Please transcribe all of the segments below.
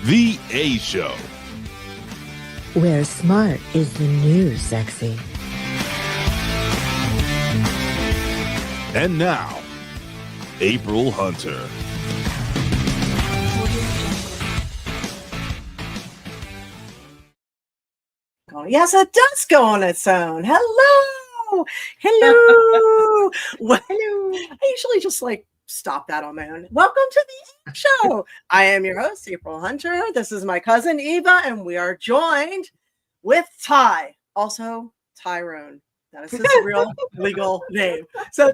The A Show, where smart is the new sexy. And now, April Hunter. Yes, it does go on its own. Hello. Hello. Well, hello. I usually just stop that on my own. Welcome to the show. I am your host, April Hunter. This is my cousin Eva, and we are joined with Ty, also Tyrone. That is his real legal name. So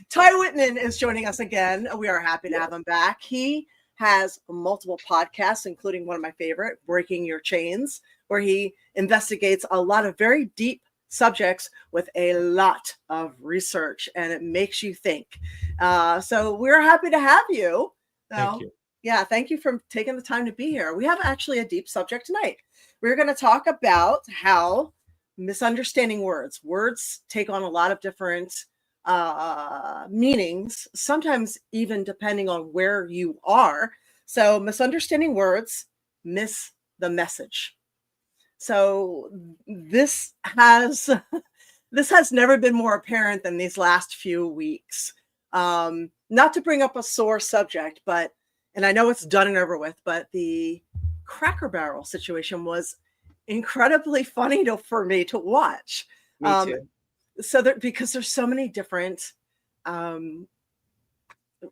Ty Whitman is joining us again. We are happy to have him back. He has multiple podcasts, including one of my favorite, Breaking Your Chains, where he investigates a lot of very deep subjects with a lot of research, and it makes you think. So we're happy to have you. Thank you. Yeah, thank you for taking the time to be here. We have actually a deep subject tonight. We're going to talk about how misunderstanding words. Words take on a lot of different meanings, sometimes even depending on where you are. So misunderstanding words miss the message. So this has never been more apparent than these last few weeks. Not to bring up a sore subject, and I know it's done and over with, but the Cracker Barrel situation was incredibly funny for me to watch. Me too. Because there's so many different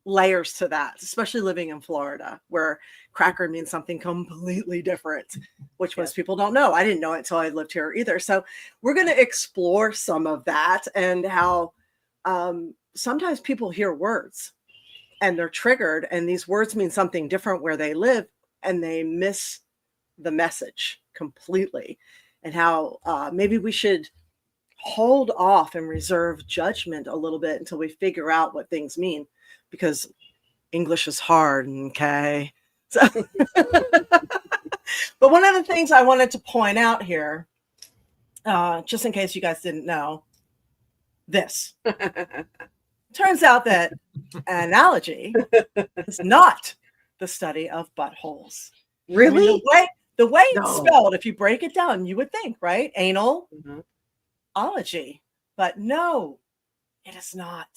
layers to that, especially living in Florida, where cracker means something completely different, which most people don't know. I didn't know it until I lived here either. So we're going to explore some of that and how sometimes people hear words and they're triggered, and these words mean something different where they live, and they miss the message completely, and how maybe we should hold off and reserve judgment a little bit until we figure out what things mean, because English is hard. Okay. So, but one of the things I wanted to point out here, just in case you guys didn't know, this turns out that analogy is not the study of buttholes. Really? I mean, the way it's spelled, if you break it down, you would think, right? Anal ology, but no, it is not.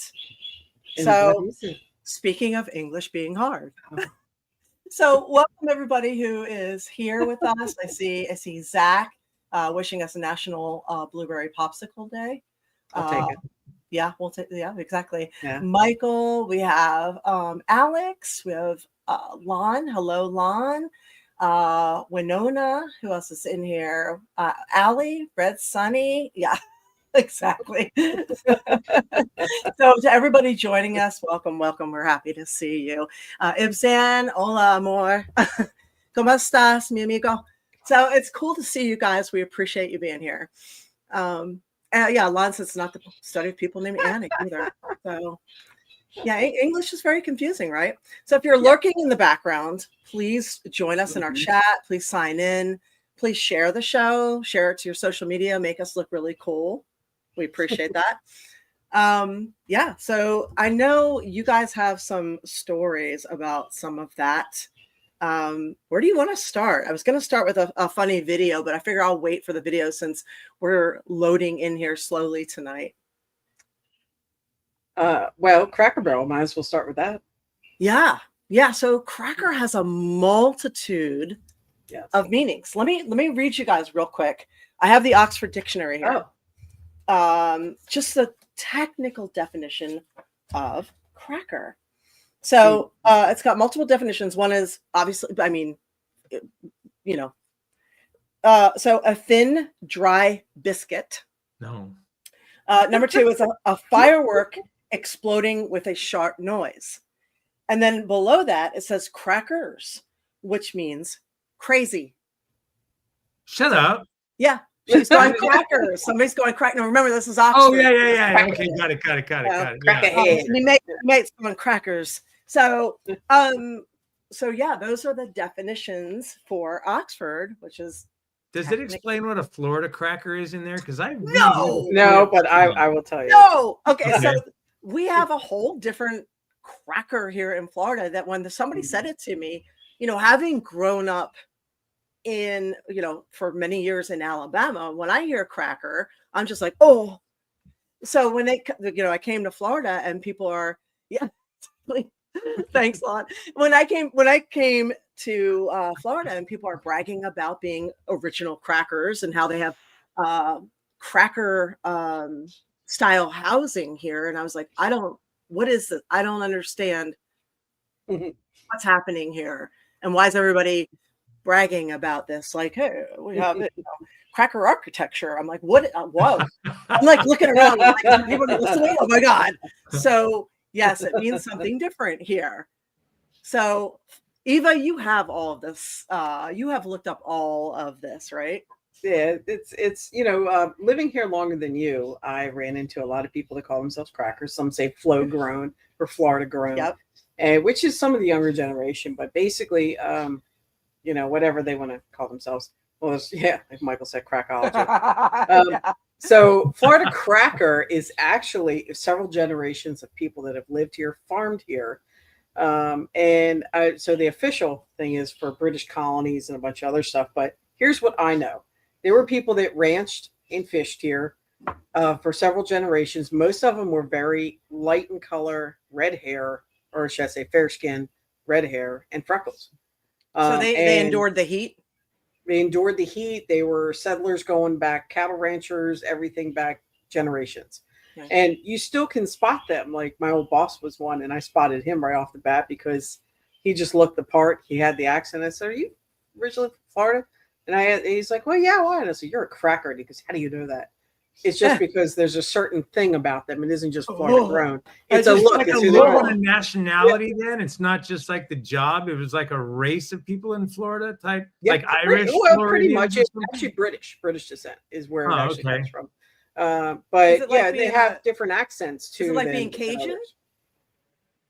And So speaking of English being hard. So welcome everybody who is here with us. I see Zach wishing us a National Blueberry Popsicle Day. I'll take it. Yeah, we'll take. Yeah, exactly. Yeah. Michael, we have Alex, we have Lon. Hello, Lon. Winona, who else is in here? Allie, Red Sunny. Yeah, exactly. So to everybody joining us, welcome. We're happy to see you. Ibzan, hola, amor. ¿Cómo estás, mi amigo? So it's cool to see you guys. We appreciate you being here. Yeah, Lon says it's not the study of people named Annie either. So yeah, English is very confusing, right? So if you're lurking in the background, please join us in our chat. Please sign in. Please share the show. Share it to your social media. Make us look really cool. We appreciate that. Yeah, so I know you guys have some stories about some of that. Where do you want to start? I was going to start with a funny video, but I figure I'll wait for the video since we're loading in here slowly tonight. Well, Cracker Barrel, might as well start with that. Yeah. So Cracker has a multitude of meanings. Let me read you guys real quick. I have the Oxford Dictionary here. Just the technical definition of cracker. So it's got multiple definitions. One is obviously, so a thin, dry biscuit. No. Number two is a firework exploding with a sharp noise. And then below that, it says crackers, which means crazy. Shut up. Yeah. She's going crackers. Somebody's going crack. No, remember, this is Oxford. Oh, yeah. Okay, got it. Crackerhead. Yeah. Mates going crackers. So, yeah, those are the definitions for Oxford, which is. Does it explain what a Florida cracker is in there? Because I no, but I will tell you. No. Okay. So we have a whole different cracker here in Florida that when somebody said it to me, having grown up in, for many years in Alabama, when I hear cracker, I'm just like, oh. So when I came to Florida and people are, yeah, thanks a lot. When I came to Florida and people are bragging about being original crackers and how they have cracker style housing here, and I was like, what is this? I don't understand what's happening here, and why is everybody bragging about this? Like, hey, we have it. Cracker architecture. I'm like, what? Whoa. I'm like looking around. I'm like, is anybody listening? Oh my God. So yes, it means something different here. So Eva, you have all of this. You have looked up all of this, right? Yeah, it's living here longer than you, I ran into a lot of people that call themselves crackers. Some say flow grown or Florida grown, Yep. and which is some of the younger generation. But basically, whatever they want to call themselves. Well, like Michael said, crackology. So Florida cracker is actually several generations of people that have lived here, farmed here. So the official thing is for British colonies and a bunch of other stuff. But here's what I know. There were people that ranched and fished here for several generations. Most of them were very light in color, red hair, or should I say fair skin, red hair, and freckles. So they endured the heat? They endured the heat. They were settlers going back, cattle ranchers, everything back generations. Okay. And you still can spot them. Like my old boss was one, and I spotted him right off the bat because he just looked the part. He had the accent. I said, "Are you originally from Florida?" And he's like, "Well, yeah, why?" And I said, "You're a cracker." And he goes, "How do you know that?" It's just because there's a certain thing about them. It isn't just Florida grown. It's a look. Like It's a who they look are. on a nationality. Then it's not just like the job. It was like a race of people in Florida type, like Irish. Well, pretty Floridians much. or It's something? actually British descent is where it actually okay. comes from. Is But it like yeah, they being have different accents too. Is it like than being Cajun? others.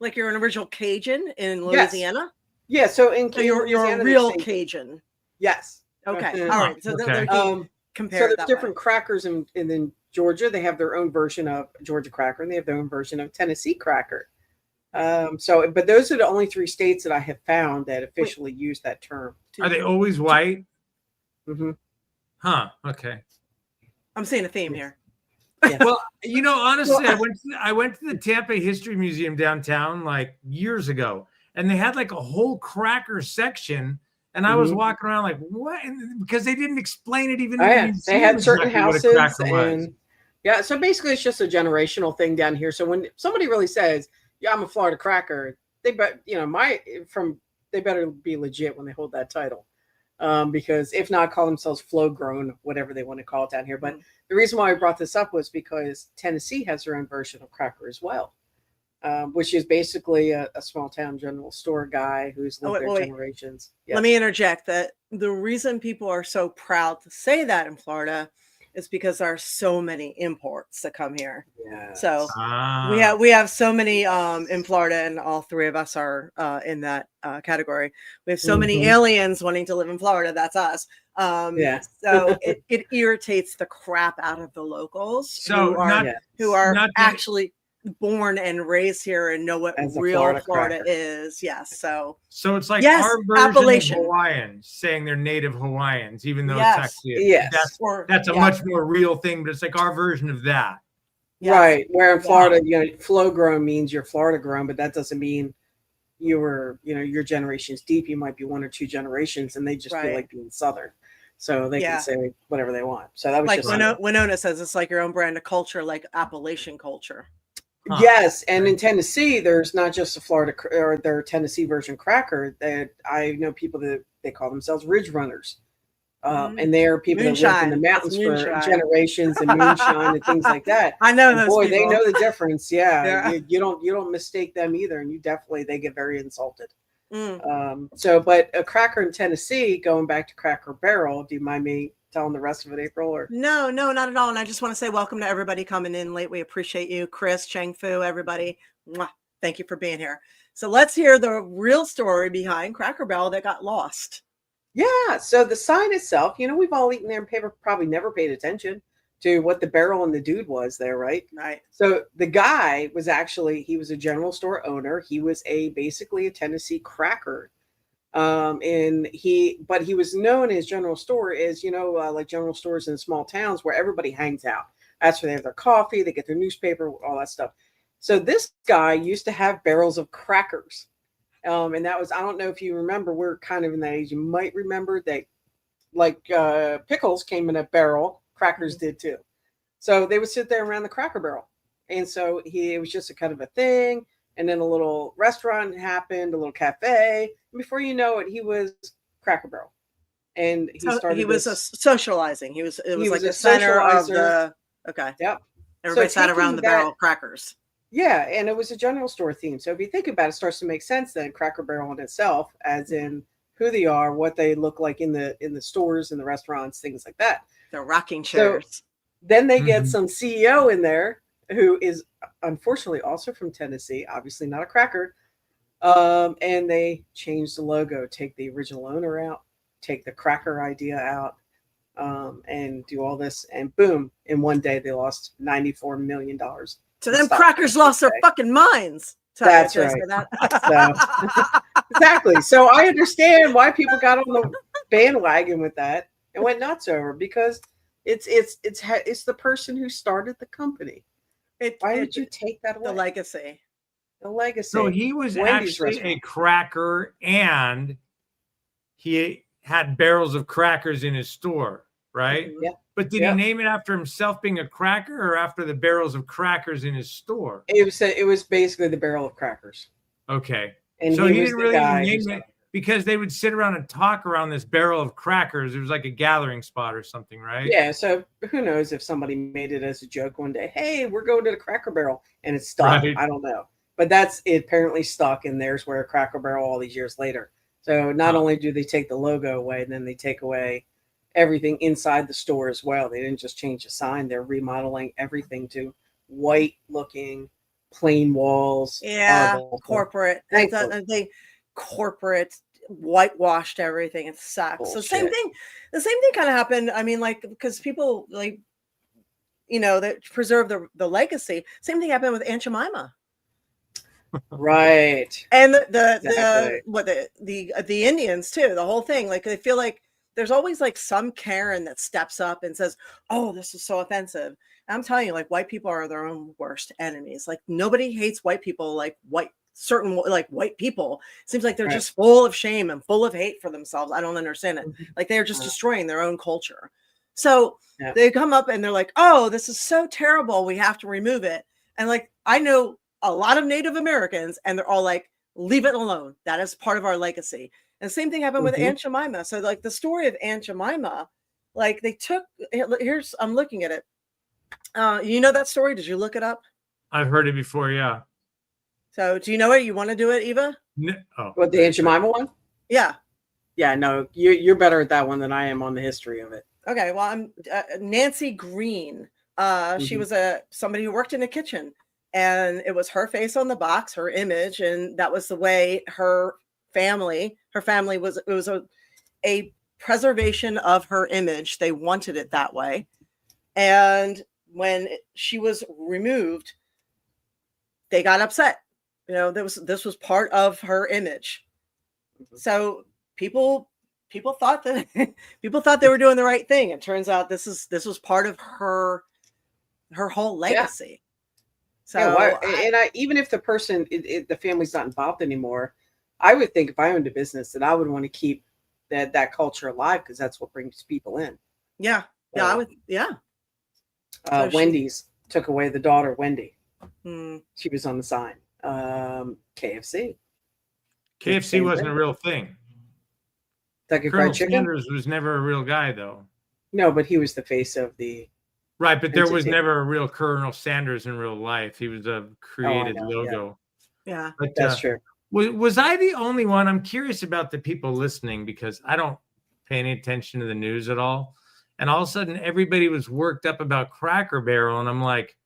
Like you're an original Cajun in Yes. Louisiana? Yeah. So you're Louisiana, a real they say- Cajun. Yes. Okay. Mhm. All right. So Okay. they're compared So there's that different way. crackers in then Georgia. They have their own version of Georgia cracker, and they have their own version of Tennessee cracker. But those are the only 3 states that I have found that officially use that term. Are they always white? Mm-hmm. Huh. Okay. I'm seeing a theme here. Yes. Well, honestly, I went to the Tampa History Museum downtown like years ago, and they had like a whole cracker section. And I was walking around like, what? Because they didn't explain it even. Oh, yeah. They had certain exactly what a houses, cracker was. and yeah. So basically, it's just a generational thing down here. So when somebody really says, "Yeah, I'm a Florida cracker," they better be legit when they hold that title. Because if not, call themselves flow grown, whatever they want to call it down here. But the reason why I brought this up was because Tennessee has their own version of cracker as well, which is basically a small town general store guy who's lived there generations. Yes. Let me interject that the reason people are so proud to say that in Florida is because there are so many imports that come here. Yes. So we have so many in Florida, and all 3 of us are in that category. We have so many aliens wanting to live in Florida. That's us. So it irritates the crap out of the locals who are actually born and raised here and know what real Florida is. Yes. So it's like yes, our version Appalachian. of Hawaiians saying they're native Hawaiians, even though it's actually that's a much more real thing, but it's like our version of that. Yes. Right. Where in Florida, flow grown means you're Florida grown, but that doesn't mean your generation's deep. You might be 1 or 2 generations, and they just feel like being Southern. So they can say whatever they want. So that was like just Winona says, it's like your own brand of culture, like Appalachian culture. Huh. Yes, and in Tennessee, there's not just a Florida or their Tennessee version cracker. That I know people that they call themselves ridge runners, and they are people that live in the mountains for generations and moonshine and things like that. I know those boy, people. they know the difference. Yeah. You don't mistake them either, and they get very insulted. But a cracker in Tennessee, going back to Cracker Barrel, do you mind me telling the rest of it, April? Or No, not at all. And I just want to say welcome to everybody coming in late. We appreciate you, Chris, Cheng Fu, everybody. Mwah. Thank you for being here. So let's hear the real story behind Cracker Barrel that got lost. Yeah. So the sign itself, we've all eaten there and probably never paid attention to what the barrel and the dude was there, right? Right. So the guy was actually, he was a general store owner. He was basically a Tennessee cracker. But he was known as general store as, like general stores in small towns where everybody hangs out. That's where they have their coffee, they get their newspaper, all that stuff. So this guy used to have barrels of crackers. And that was, I don't know if you remember, we're kind of in that age. You might remember that like pickles came in a barrel, crackers did too. So they would sit there around the Cracker Barrel. And so it was just a kind of a thing. And then a little restaurant happened, a little cafe. And before you know it, he was Cracker Barrel. And he was socializing. It was like the center of the, okay. Yep. Everybody sat around the barrel of crackers. Yeah, and it was a general store theme. So if you think about it, it starts to make sense then, Cracker Barrel in itself, as in who they are, what they look like in the stores, in the restaurants, things like that. They're rocking chairs. So then they get some CEO in there who is unfortunately also from Tennessee, obviously not a cracker. And they change the logo, take the original owner out, take the cracker idea out, and do all this. And boom, in one day they lost $94 million. So them crackers lost their fucking minds. That's right. So, exactly. So I understand why people got on the bandwagon with that and went nuts over, because it's the person who started the company. Why would you take that away? The legacy. The legacy. So he was Wendy's actually a cracker, and he had barrels of crackers in his store, right? Yeah. But did he name it after himself being a cracker, or after the barrels of crackers in his store? It was basically the barrel of crackers. Okay. And so he didn't really name it because they would sit around and talk around this barrel of crackers. It was like a gathering spot or something, right? Yeah. So who knows if somebody made it as a joke one day, hey, we're going to the Cracker Barrel, and it's stuck. Right. I don't know. But it apparently stuck, and there's where a Cracker Barrel all these years later. So not only do they take the logo away, then they take away everything inside the store as well. They didn't just change the sign. They're remodeling everything to white looking, plain walls. Yeah, corporate. They corporate whitewashed everything. It sucks. Bullshit. So the same thing kind of happened. I mean, like, because people like, that preserve the legacy. Same thing happened with Aunt Jemima. Right. And the Indians too, the whole thing. Like, they feel like there's always like some Karen that steps up and says, oh, this is so offensive. And I'm telling you, like, white people are their own worst enemies. Like, nobody hates white people like white people. It seems like they're just full of shame and full of hate for themselves. I don't understand it. Like, they're just destroying their own culture. So they come up and they're like, oh, this is so terrible, we have to remove it. And like, I know a lot of Native Americans, and they're all like, leave it alone. That is part of our legacy. And the same thing happened with Aunt Jemima. So like the story of Aunt Jemima, like I'm looking at it. You know that story? Did you look it up? I've heard it before. Yeah. So do you know it? You want to do it, Eva? No. Oh, what, the Aunt Jemima one? Yeah. Yeah. No, you're better at that one than I am on the history of it. Okay. Well, I'm Nancy Green. She was somebody who worked in a kitchen, and it was her face on the box, her image, and that was the way her family was. It was a preservation of her image. They wanted it that way. And when she was removed, they got upset. This was part of her image. So people thought that they were doing the right thing. It turns out this was part of her whole legacy. So even if the person, the family's not involved anymore, I would think if I owned a business that I would want to keep that culture alive, because that's what brings people in. Yeah. Yeah. I would. Yeah. So Wendy's took away the daughter, Wendy. She was on the sign. KFC wasn't a real thing. Colonel Sanders was never a real guy, though. No, but he was the face of the. Right, but there was never a real Colonel Sanders in real life. He was a created logo. Yeah, but, that's true. Was I the only one? I'm curious about the people listening, because I don't pay any attention to the news at all. And all of a sudden, everybody was worked up about Cracker Barrel, and I'm like,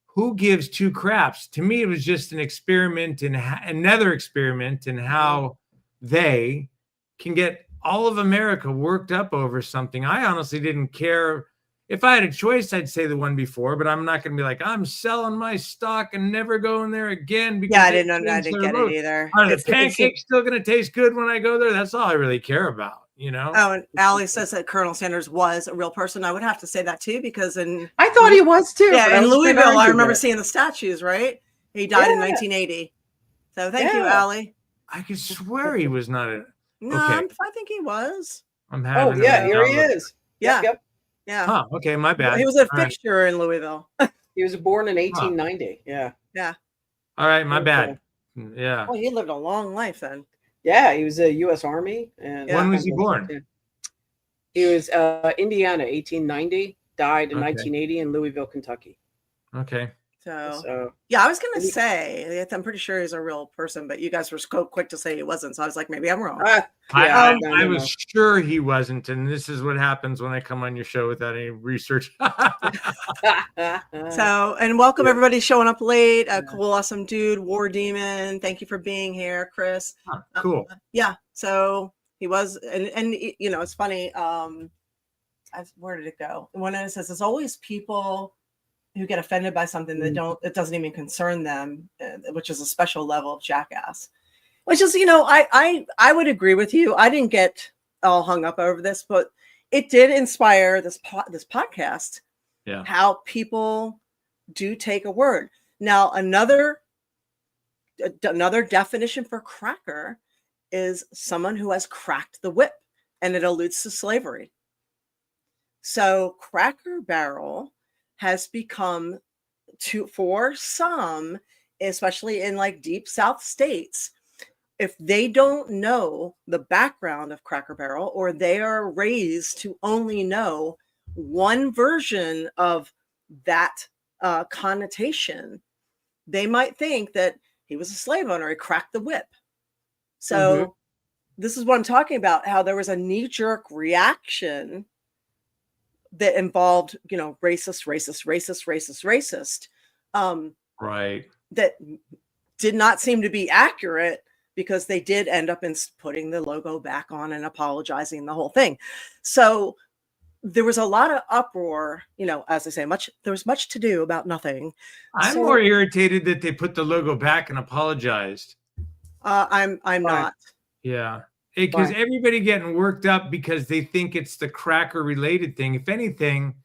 who gives two craps? To me, it was just an experiment, and another experiment in how they can get all of America worked up over something. I honestly didn't care if I had a choice, I'd say the one before, but I'm not going to be like, I'm selling my stock and never going there again. Because I didn't get it either. Are the pancakes still going to taste good when I go there? That's all I really care about, you know? Oh, and Allie says that Colonel Sanders was a real person. I would have to say that too, because I thought he was too. Yeah, in Louisville, I remember seeing seeing the statues, right? He died in 1980. So thank you, Allie. I could swear he was not a... No, I think he was. I'm having here he is. Yeah. Yep. Yeah. Huh, okay, my bad. He was a fixture in Louisville. He was born in 1890. Yeah. Yeah. All right, my bad. Yeah. Well, he lived a long life then. Yeah, he was a U.S. Army. And when was he born? He was Indiana, 1890. Died in 1980 in Louisville, Kentucky. Okay. So yeah, I was gonna say I'm pretty sure he's a real person, but you guys were so quick to say he wasn't, so I was like, maybe I'm wrong. I was sure he wasn't, and this is what happens when I come on your show without any research. So, and welcome everybody showing up late. Cool, awesome dude, War Demon. Thank you for being here, Chris. Cool. Yeah. So he was, and you know, it's funny. Where did it go? When it says there's always people who get offended by something that it doesn't even concern them, which is a special level of jackass. Which is, you know, I would agree with you. I didn't get all hung up over this, but it did inspire this podcast. Yeah. How people do take a word. Now, another definition for cracker is someone who has cracked the whip, and it alludes to slavery. So Cracker Barrel has become, for some, especially in like deep South states, if they don't know the background of Cracker Barrel, or they are raised to only know one version of that connotation, they might think that he was a slave owner, he cracked the whip. So this is what I'm talking about, how there was a knee-jerk reaction that involved, you know, racist, right. That did not seem to be accurate, because they did end up in putting the logo back on and apologizing, the whole thing. So there was a lot of uproar, you know, as I say, there was much to do about nothing. I'm more irritated that they put the logo back and apologized. I'm not. Yeah. Because everybody getting worked up because they think it's the cracker related thing. If anything,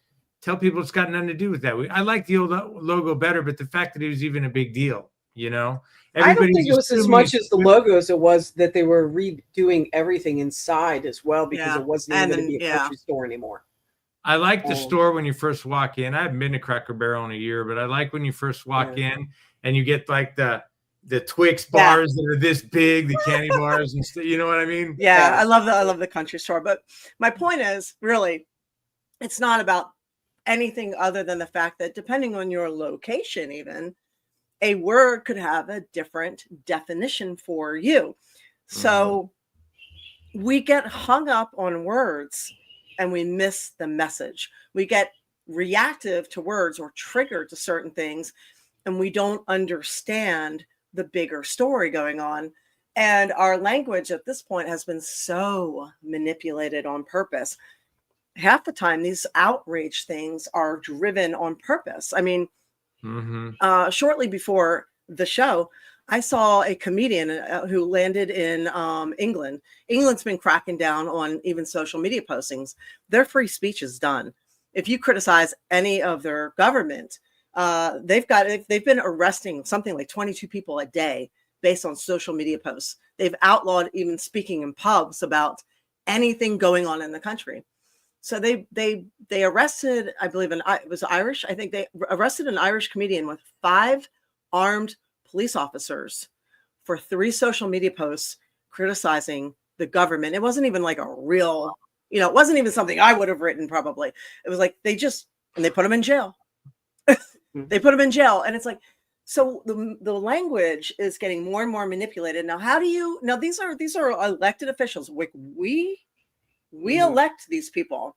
tell people it's got nothing to do with that. I like the old logo better, but the fact that it was even a big deal, you know, I don't think it was as much as the logo as it was that they were redoing everything inside as well, because it wasn't even going to be a grocery store anymore. I like the store when you first walk in. I haven't been to Cracker Barrel in a year, but I like when you first walk in and you get like the Twix bars that are this big, the candy bars, and you know what I mean? Yeah, I love the country store. But my point is, really, it's not about anything other than the fact that depending on your location, even a word could have a different definition for you. So we get hung up on words and we miss the message. We get reactive to words or triggered to certain things, and we don't understand the bigger story going on. And our language at this point has been so manipulated on purpose. Half the time, these outrage things are driven on purpose. I mean, shortly before the show, I saw a comedian who landed in England. England's been cracking down on even social media postings. Their free speech is done. If you criticize any of their government, they've been arresting something like 22 people a day based on social media posts. They've outlawed even speaking in pubs about anything going on in the country. So they arrested, I believe, it was Irish. I think they arrested an Irish comedian with 5 armed police officers for 3 social media posts criticizing the government. It wasn't even like a real, you know, it wasn't even something I would have written probably. It was like they put him in jail. They put him in jail. And it's like, so the language is getting more and more manipulated. Now, these are elected officials. We elect these people.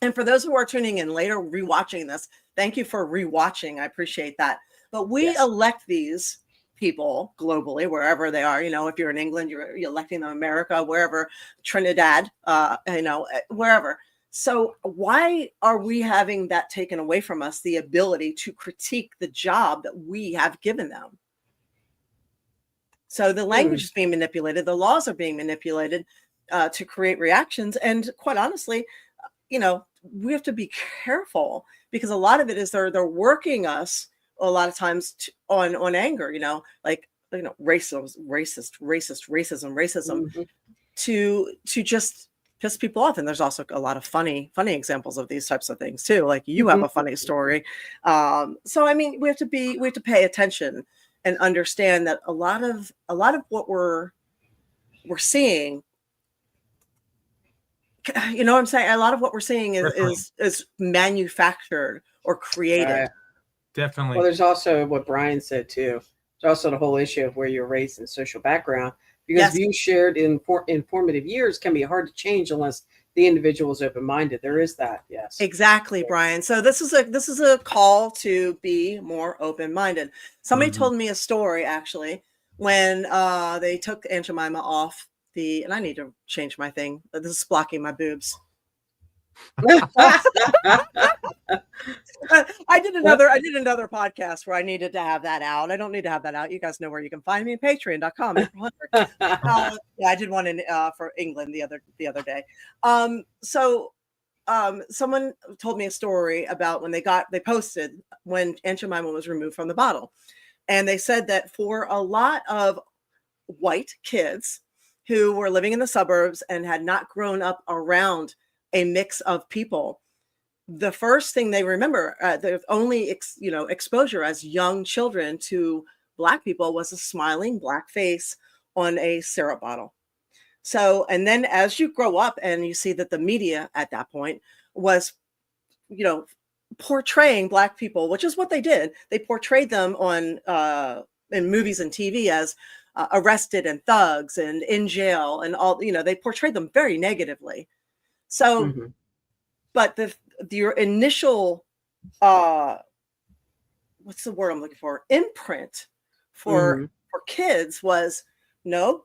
And for those who are tuning in later, rewatching this, thank you for rewatching. I appreciate that. But we elect these people globally, wherever they are. You know, if you're in England, you're electing them in America, wherever, Trinidad, you know, wherever. So why are we having that taken away from us, the ability to critique the job that we have given them? So the language is being manipulated, the laws are being manipulated to create reactions. And quite honestly, we have to be careful, because a lot of it is they're working us a lot of times on anger, racism, to just piss people off. And there's also a lot of funny examples of these types of things too. Like you have a funny story. So I mean, we have to pay attention and understand that a lot of what we're seeing, you know what I'm saying? A lot of what we're seeing is manufactured or created. Definitely. Well, there's also what Brian said too. There's also the whole issue of where you're raised and social background, because views shared in formative years can be hard to change unless the individual is open-minded. There is that. Yes, exactly, Brian. So this is a call to be more open-minded. Somebody told me a story actually when they took Aunt Jemima off and I need to change my thing. This is blocking my boobs. I did another podcast where I needed to have that out. I don't need to have that out. You guys know where you can find me, patreon.com. Yeah, I did one for England the other day. Someone told me a story about when they posted when Aunt Jemima was removed from the bottle. And they said that for a lot of white kids who were living in the suburbs and had not grown up around a mix of people, the first thing they remember, the only exposure as young children to Black people was a smiling Black face on a syrup bottle. So, and then as you grow up and you see that the media at that point was, portraying Black people, which is what they did. They portrayed them on in movies and TV as arrested and thugs and in jail and all. They portrayed them very negatively. So, but your initial what's the word I'm looking for? Imprint for kids was no,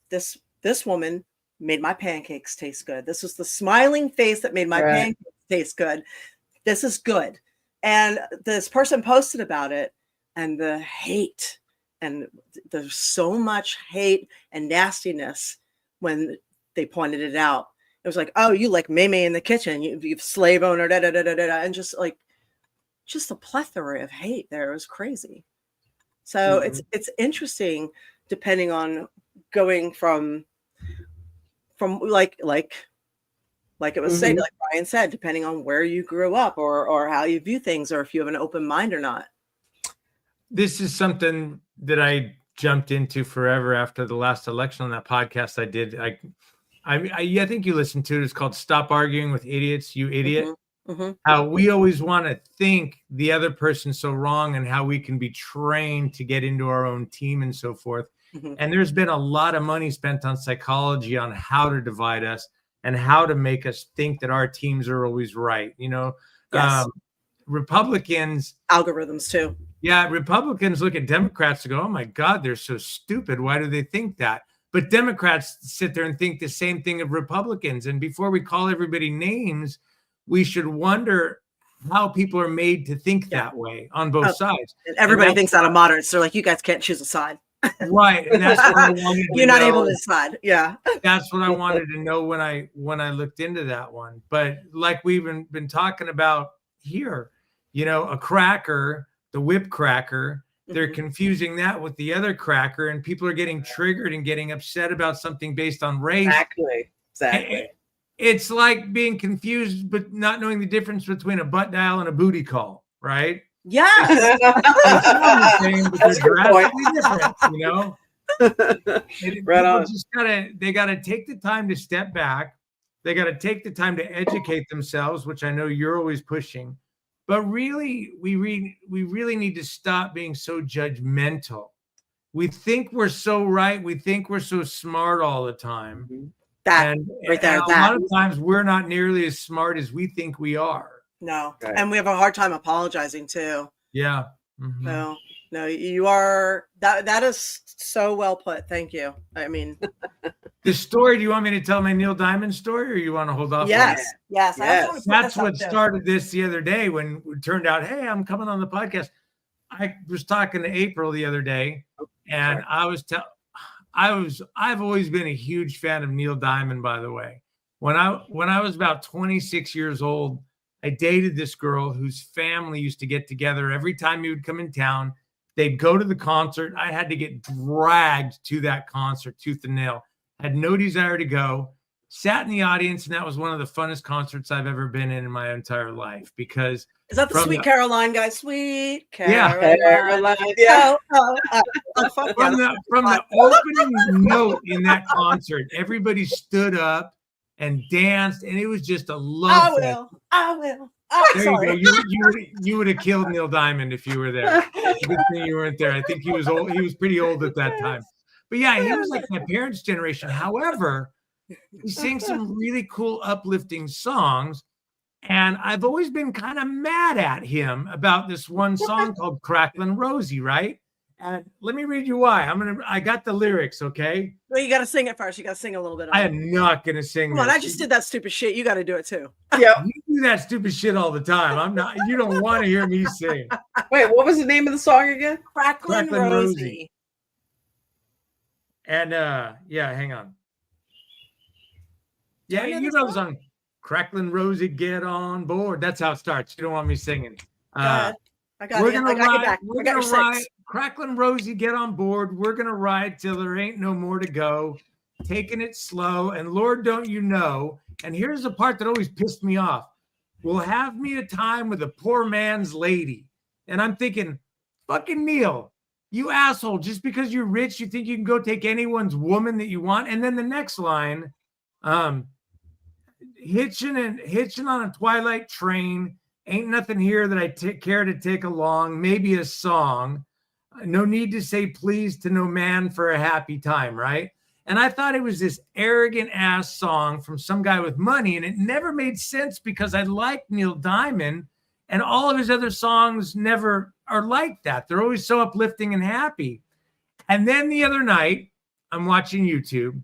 this woman made my pancakes taste good. This was the smiling face that made my pancakes taste good. This is good. And this person posted about it, and the hate, and there's so much hate and nastiness when they pointed it out. It was like, oh, you like Meme in the kitchen, you've slave owner, and just a plethora of hate there. It was crazy. So it's interesting, depending on going from like it was said, like Brian said, depending on where you grew up or how you view things, or if you have an open mind or not. This is something that I jumped into forever after the last election on that podcast I did. I think you listened to it. It's called Stop Arguing with Idiots, You Idiot. How we always want to think the other person's so wrong, and how we can be trained to get into our own team and so forth. And there's been a lot of money spent on psychology on how to divide us and how to make us think that our teams are always right. Republicans, algorithms too. Yeah, Republicans look at Democrats and go, oh my God, they're so stupid. Why do they think that? But Democrats sit there and think the same thing of Republicans. And before we call everybody names, we should wonder how people are made to think that way on both sides. And everybody thinks that of moderates. They're like, you guys can't choose a side. Right. And that's what I wanted to You're not know. able to decide. Yeah. That's what I wanted to know when I looked into that one. But like we've been talking about here, a cracker, the whip cracker, they're confusing that with the other cracker, and people are getting triggered and getting upset about something based on race. Exactly. It's like being confused, but not knowing the difference between a butt dial and a booty call, right? Yes. That's a good point. Different, Right on. They gotta take the time to step back. They gotta take the time to educate themselves, which I know you're always pushing. But really, we really need to stop being so judgmental. We think we're so right. We think we're so smart all the time. A lot of times we're not nearly as smart as we think we are. No. Right. And we have a hard time apologizing too. Yeah. No, you are that is so well put. Thank you. I mean, The story, do you want me to tell my Neil Diamond story or you want to hold off? Yes. Yes. That's what started this the other day when it turned out, hey, I'm coming on the podcast. I was talking to April the other day, and I've always been a huge fan of Neil Diamond, by the way. When I was about 26 years old, I dated this girl whose family used to get together every time he would come in town. They'd go to the concert. I had to get dragged to that concert, tooth and nail. Had no desire to go. Sat in the audience, and that was one of the funnest concerts I've ever been in my entire life. Because is that the Sweet Caroline guy? Sweet Caroline. Yeah. From the opening note in that concert, everybody stood up and danced, and it was just a love fest. I will. There Sorry. you go. You would have killed Neil Diamond if you were there. Good thing you weren't there. I think he was old. He was pretty old at that time. But yeah, he was like my parents' generation. However, he sings some really cool, uplifting songs. And I've always been kind of mad at him about this one song called Cracklin' Rosie, right? And let me read you why. I got the lyrics, okay? Well, you got to sing it first. You got to sing a little bit. I am not going to sing. Come on, I just did that stupid shit. You got to do it too. Yeah. You do that stupid shit all the time. I'm not. You don't want to hear me sing. Wait, what was the name of the song again? Cracklin' Rosie. And yeah, hang on. Yeah, you know the song. Cracklin' Rosie, get on board. That's how it starts. You don't want me singing. I got you back. I got your six. Cracklin' Rosie, get on board. We're gonna ride till there ain't no more to go. Taking it slow, and Lord, don't you know? And here's the part that always pissed me off. We'll have me a time with a poor man's lady. And I'm thinking, fucking Neil, you asshole. Just because you're rich, you think you can go take anyone's woman that you want. And then the next line, hitching on a twilight train. Ain't nothing here that I care to take along. Maybe a song. No need to say please to no man for a happy time, right? And I thought it was this arrogant ass song from some guy with money, and it never made sense because I like Neil Diamond, and all of his other songs never are like that. They're always so uplifting and happy. And then the other night, I'm watching YouTube,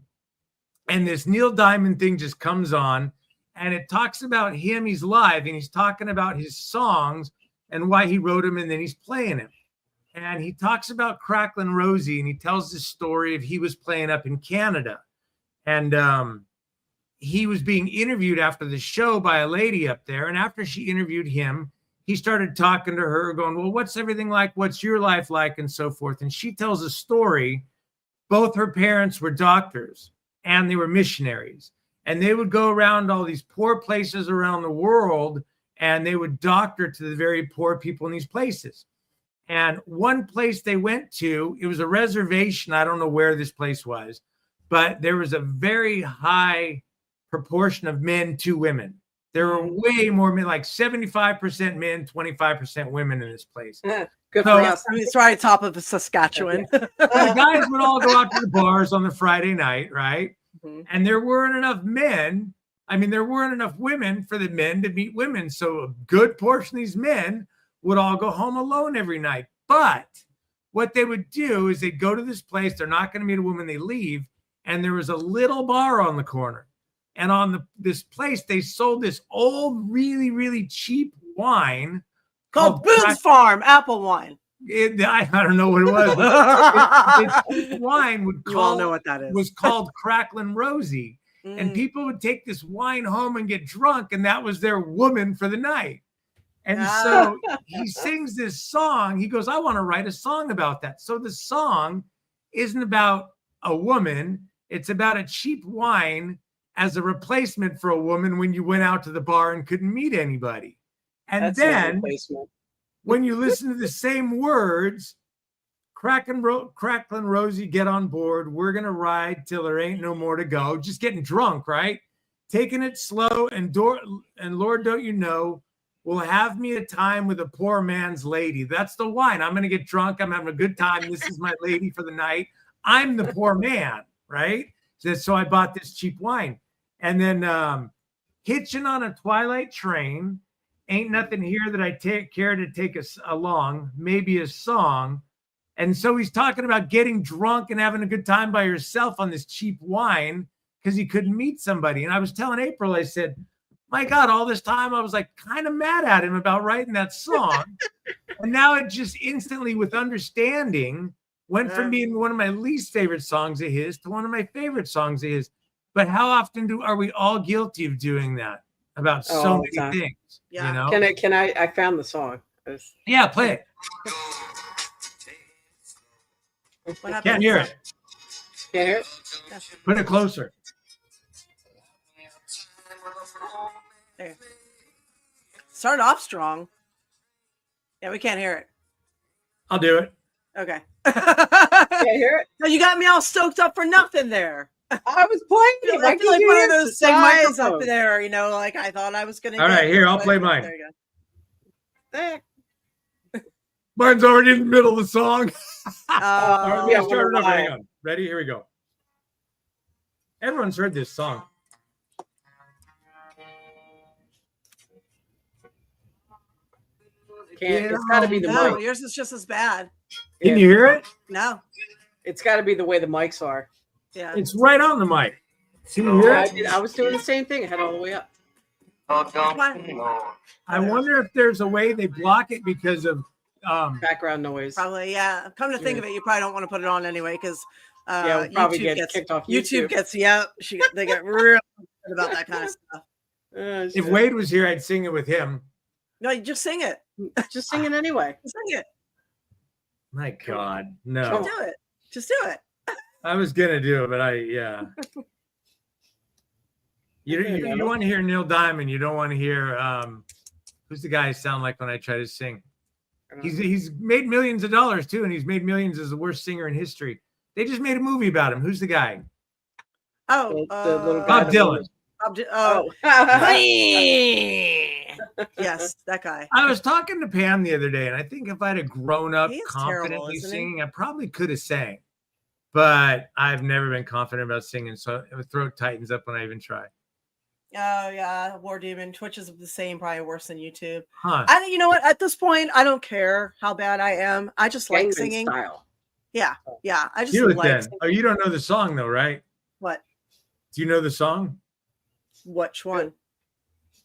and this Neil Diamond thing just comes on, and it talks about him. He's live, and he's talking about his songs and why he wrote them, and then he's playing them. And he talks about Cracklin' Rosie, and he tells this story of he was playing up in Canada. And he was being interviewed after the show by a lady up there. And after she interviewed him, he started talking to her, going, well, what's everything like? What's your life like? And so forth. And she tells a story. Both her parents were doctors, and they were missionaries. And they would go around all these poor places around the world, and they would doctor to the very poor people in these places. And one place they went to, it was a reservation. I don't know where this place was, but there was a very high proportion of men to women. There were way more men, like 75% men, 25% women in this place. Good for us. I mean, it's right top of Saskatchewan. The guys would all go out to the bars on the Friday night, right? Mm-hmm. And there weren't enough men. I mean, there weren't enough women for the men to meet women. So a good portion of these men would all go home alone every night. But what they would do is they'd go to this place. They're not going to meet a woman. They leave. And there was a little bar on the corner. And on this place, they sold this old, really, really cheap wine called Boone's Farm apple wine. I don't know what it was. This wine you all know what that is. Was called Cracklin' Rosie. And people would take this wine home and get drunk. And that was their woman for the night. And so he sings this song. He goes, I want to write a song about that. So the song isn't about a woman. It's about a cheap wine as a replacement for a woman when you went out to the bar and couldn't meet anybody. And that's then when you listen to the same words, Cracklin' Rosie, get on board. We're going to ride till there ain't no more to go. Just getting drunk, right? Taking it slow. And Lord, don't you know, will have me a time with a poor man's lady. That's the wine. I'm going to get drunk. I'm having a good time. This is my lady for the night. I'm the poor man, right? So I bought this cheap wine. And then hitching on a twilight train. Ain't nothing here that I care to take us along. Maybe a song. And so he's talking about getting drunk and having a good time by yourself on this cheap wine because he couldn't meet somebody. And I was telling April, I said, my God, all this time I was like kind of mad at him about writing that song. And now it just instantly, with Understanding, went from being one of my least favorite songs of his to one of my favorite songs of his. But how often are we all guilty of doing that about so many things? Yeah. You know? Can I found the song. Yeah, play it. What happened? Can't hear it. Can't hear it? Put it closer. There. Started off strong. Yeah, we can't hear it. I'll do it. Okay. Can't hear it? No, you got me all stoked up for nothing there. I was playing it. I feel like one of those thing Michael's up there, you know, like I thought I was gonna. All right, here, I'll play mine. There you There. Mine's already in the middle of the song. go. Yeah, Start it up. why. Hang on. Ready? Here we go. Everyone's heard this song. Can't. It's got to be the No, mic. yours is just as bad. Can you hear it? No. It's got to be the way the mics are. Yeah. It's right on the mic. Can you hear it? I was doing the same thing. I had all the way up. I wonder if there's a way they block it because of Background noise. Probably, yeah. Come to think of it, you probably don't want to put it on anyway because Yeah, we'll probably YouTube get kicked off YouTube YouTube. gets they get real upset about that kind of stuff. if Wade was here, I'd sing it with him. No, you just sing it. Just sing it anyway. Just sing it. My God, Just no. do it. Just do it. I was gonna do it, but you want to hear Neil Diamond. You don't want to hear who's the guy I sound like when I try to sing. He's made millions of dollars too, and he's made millions as the worst singer in history. They just made a movie about him. Who's the guy? Oh, The little guy Bob Dylan. Oh, yes, that guy. I was talking to Pam the other day, and I think if I'd have grown up He is terrible, confidently isn't he? singing, I probably could have sang. But I've never been confident about singing, so my throat tightens up when I even try. Oh yeah, War Demon. Twitch is the same, probably worse than YouTube. Huh? You know what? At this point, I don't care how bad I am. I just like Gangnam singing. Style. Yeah. I just Do it like then. singing. Oh, you don't know the song though, right? What? Do you know the song? Which one?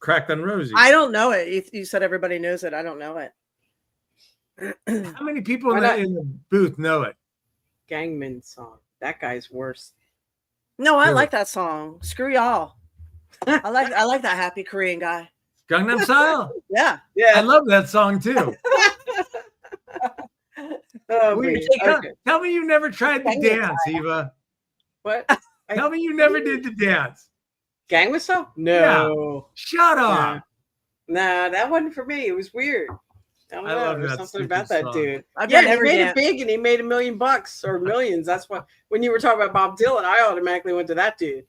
Cracked on Rosie. I don't know it. You said everybody knows it. I don't know it. How many people Why not? in the booth know it? Gangman song. That guy's worse. No, I Really? like that song. Screw y'all. I like that happy Korean guy. Gangnam Style. Yeah. I Yeah. love that song too. Oh, Wait, me. tell, Okay. tell me you never tried the Gangnam dance, Eva. What? Tell me you never did the dance. Gangnam Style? No. Shut Yeah. up. Nah, that wasn't for me. It was weird. I don't I know. love There's that something stupid about that song. dude. I've Yeah, never he made danced. it big and he made $1 million or millions. That's what when you were talking about Bob Dylan, I automatically went to that dude.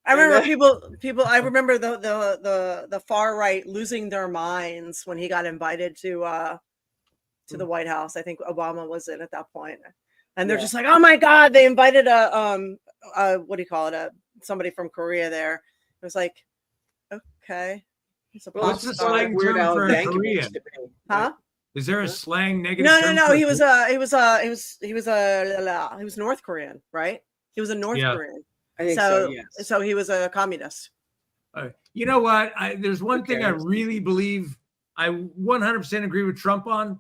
I remember And people. I remember the far right losing their minds when he got invited to the White House. I think Obama was in at that point, and they're Yeah. just like, "Oh my God!" They invited what do you call it? Somebody from Korea there. It was like, okay, he's a Well, pop What's the star. slang Weird term Al for a Yankovic Korean? to me. Huh? Is there a slang negative? No. term He for was North Korean, right? He was a North Yeah. Korean. I think so, yes. So he was a communist. You know what? There's one Who thing I cares? really believe. I 100% agree with Trump on.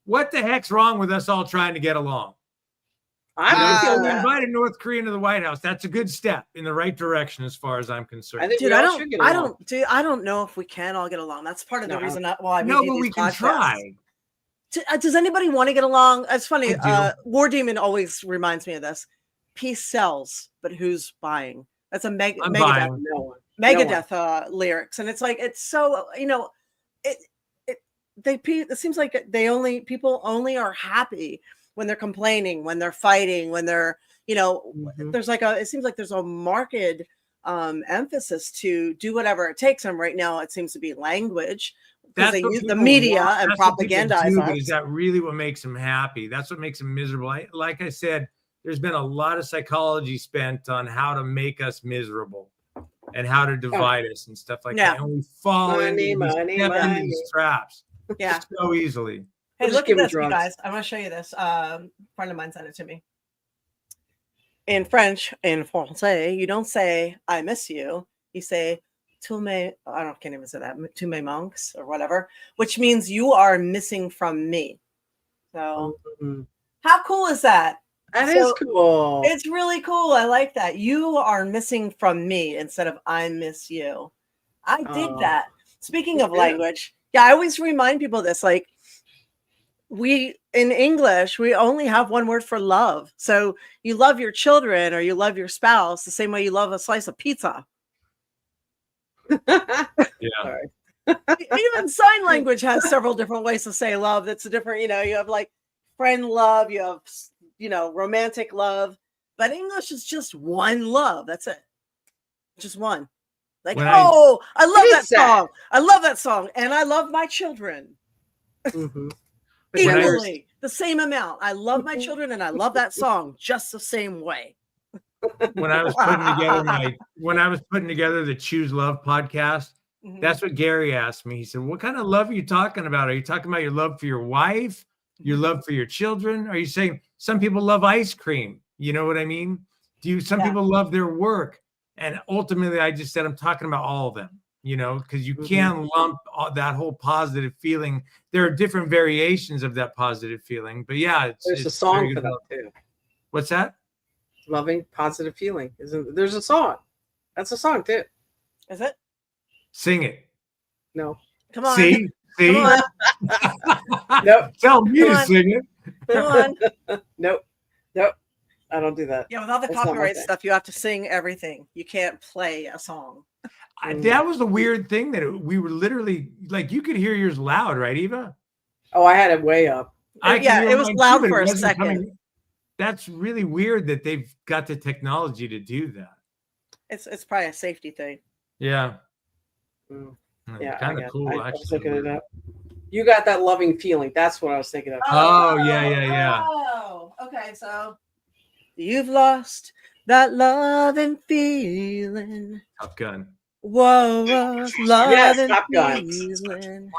What the heck's wrong with us all trying to get along? I feel We that. invited North Korea to the White House. That's a good step in the right direction, as far as I'm concerned. I think Dude, we all should get along. I don't know if we can all get along. That's part of the No. reason why we no, do but these we can podcasts. try. Does anybody want to get along? It's funny. I War Demon always reminds me of this. Peace sells, but who's buying? That's a I'm Megadeth, buying. No one. Megadeth lyrics, and it's like it's so it seems like people only are happy when they're complaining, when they're fighting, when they're Mhm. there's like it seems like there's a marked emphasis to do whatever it takes. And right now it seems to be language because they what use the people media want. and That's what people propagandize do, us. but is that really what makes them happy? That's what makes them miserable. Like I said, there's been a lot of psychology spent on how to make us miserable and how to divide us and stuff like Yeah. that. And we fall into Money, these money. traps Yeah. so easily. Hey, just look at give 'em this, you drugs. guys. I want to show you this. A friend of mine sent it to me. In French, in Francais, you don't say "I miss you." You say "tu me." Can't even say that. "Tu me manques" or whatever, which means you are missing from me. So, Mhm. how cool is that? That is cool. It's really cool. I like that. You are missing from me instead of "I miss you." I dig Oh, that. Speaking me of too. language, yeah, I always remind people this. Like, we in English, we only have one word for love. So you love your children or you love your spouse the same way you love a slice of pizza. Yeah. Sorry. Even sign language has several different ways to say love. That's a different, you have like friend love, you have, romantic love, but English is just one love. That's it. Just one. Like, When I love It that is sad. song. I love that song. And I love my children. Mhm. But then there's Equally, the same amount. I love my children and I love that song just the same way. when I was putting together the Choose Love podcast, Mhm. that's what Gary asked me. He said, "What kind of love are you talking about? Are you talking about your love for your wife, your love for your children? Are you saying some people love ice cream? You know what I mean? Some Yeah. people love their work?" And ultimately, I just said, I'm talking about all of them, because you Mhm. can't lump that whole positive feeling. There are different variations of that positive feeling, but yeah, there's a it's song very for good. that too. What's that? Loving positive feeling. There's a song. That's a song too. Is it? Sing it. No. Come on. See? Come on. Nope. Tell me Come to on. sing it. Come on. Nope. I don't do that. Yeah, with all the That's not my copyright thing. stuff, you have to sing everything. You can't play a song. That was the weird thing that we were literally like, you could hear yours loud, right, Eva? Oh, I had it way up. I could Yeah, hear it was mine loud too, but for it a wasn't second. coming. That's really weird that they've got the technology to do that. It's probably a safety thing. Yeah. Mm. Yeah, Kind of cool, I was actually. looking it up. You got that loving feeling. That's what I was thinking of. Oh, yeah. Oh, okay. So you've lost that love and feeling. Top Gun. Whoa, love Yes, and Top Gun. feeling.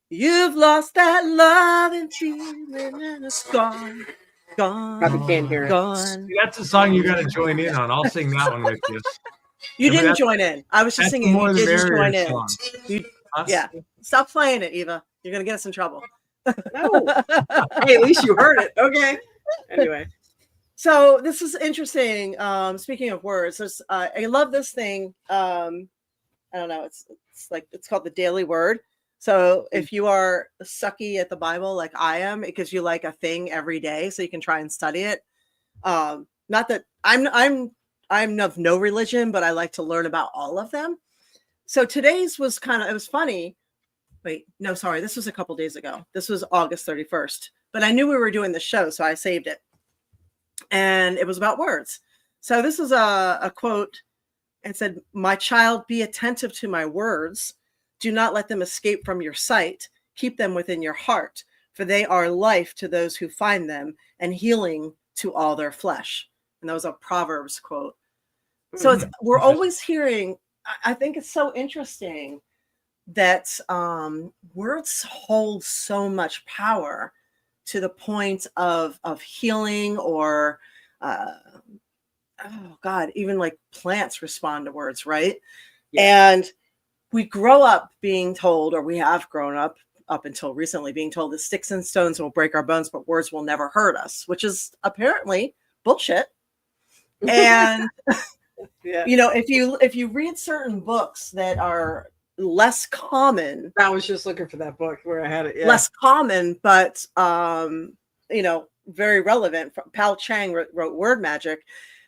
You've lost that love and feeling, and it's gone, Probably can't hear it. gone. That's a song you got to join in on. I'll sing that one with you. You I mean, didn't join in. I was just That's singing. more You the didn't merrier join in. song. Yeah. Stop playing it, Eva. You're gonna get us in trouble. No. Hey, at least you heard it. Okay. Anyway. So this is interesting. Speaking of words, I love this thing. I don't know. It's called the Daily Word. So if you are sucky at the Bible like I am, it gives you like a thing every day, so you can try and study it. Not that I'm of no religion, but I like to learn about all of them. So today's was it was funny. Wait, no, sorry. This was a couple days ago. This was August 31st, but I knew we were doing the show, so I saved it. And it was about words. So this is a quote. It said, "My child, be attentive to my words. Do not let them escape from your sight. Keep them within your heart, for they are life to those who find them and healing to all their flesh." And that was a Proverbs quote. So we're always hearing, I think it's so interesting that words hold so much power to the point of healing or oh God, even like plants respond to words, right? Yeah. And we grow up being told, or we have grown up until recently being told that sticks and stones will break our bones, but words will never hurt us, which is apparently bullshit. And Yeah. if you read certain books that are less common, I was just looking for that book where I had it. Yeah. Less common, but very relevant. Pal Chang wrote Word Magic,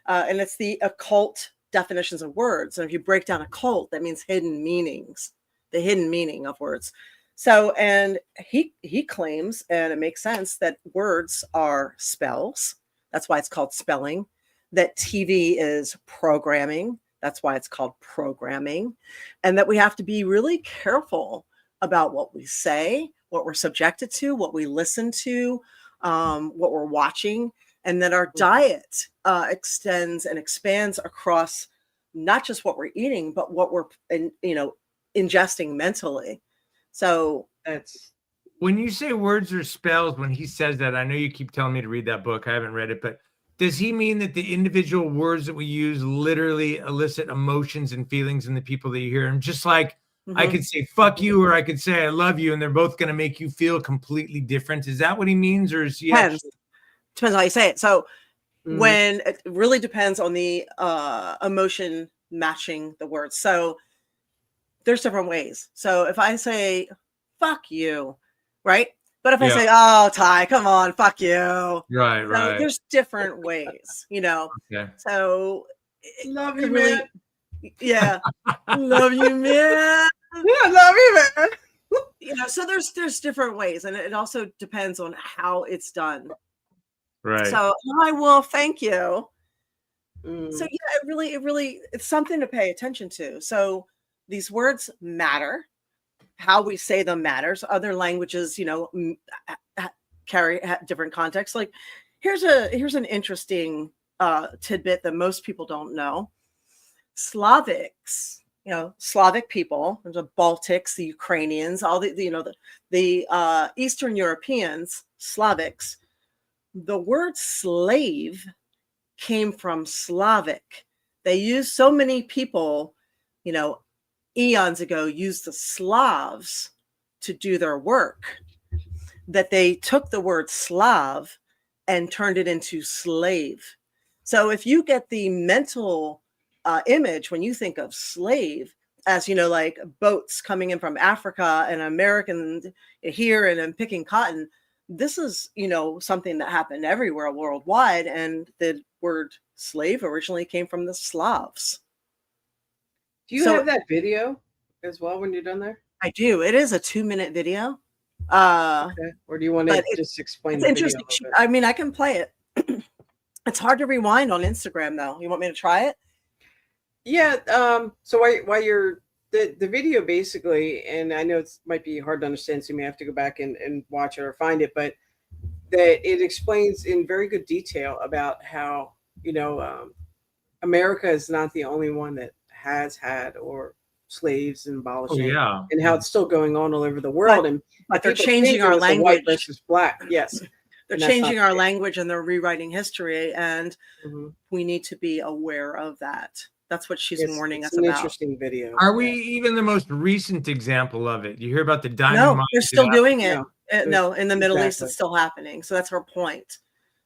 and it's the occult definitions of words. And if you break down occult, that means hidden meanings, the hidden meaning of words. So, and he claims, and it makes sense, that words are spells. That's why it's called spelling. That TV is programming. That's why it's called programming. And that we have to be really careful about what we say, what we're subjected to, what we listen to, what we're watching, and that our diet extends and expands across not just what we're eating, but what we're ingesting mentally. So that's When you say words or spells, when he says that, I know you keep telling me to read that book. I haven't read it, but does he mean that the individual words that we use literally elicit emotions and feelings in the people that you hear? And just like I could say "fuck you" or I could say "I love you," and they're both going to make you feel completely different. Is that what he means, or is he Depends on how you say it. So when it really depends on the emotion matching the words. So there's different ways. So if I say "fuck you," right? But if I say, "Oh, Ty, come on, fuck you," right? So there's different ways, Okay. So Love you, really, man. Yeah, love you, man. Yeah, love you, man. So there's different ways, and it also depends on how it's done. Right. So I will thank you. So yeah, it really, it's something to pay attention to. So these words matter. How we say them matters. Other languages, carry different contexts. Like here's an interesting tidbit that most people don't know. Slavics, Slavic people, the Baltics, the Ukrainians, all the Eastern Europeans, Slavics. The word slave came from Slavic. They used, so many people, eons ago, used the Slavs to do their work, that they took the word Slav and turned it into slave. So if you get the mental image when you think of slave as, like boats coming in from Africa and Americans here and picking cotton, this is, something that happened everywhere worldwide. And the word slave originally came from the Slavs. Do you have that video as well when you're done there? I do. It is a 2-minute video. Okay. Or do you want to just explain? It's interesting. I mean, I can play it. It's hard to rewind on Instagram, though. You want me to try it? Yeah. So while you're the video, basically, and I know it might be hard to understand, so you may have to go back and watch it or find it, but that it explains in very good detail about how America is not the only one that has had or slaves and abolishing, and how it's still going on all over the world. But they're changing our language. White versus black. Yes. They're changing our language and they're rewriting history, and we need to be aware of that. That's what she's warning us about. It's an interesting video. Are we even the most recent example of it? You hear about the diamond mine? No, they're still doing it. No, in the Middle East, it's still happening. So that's her point.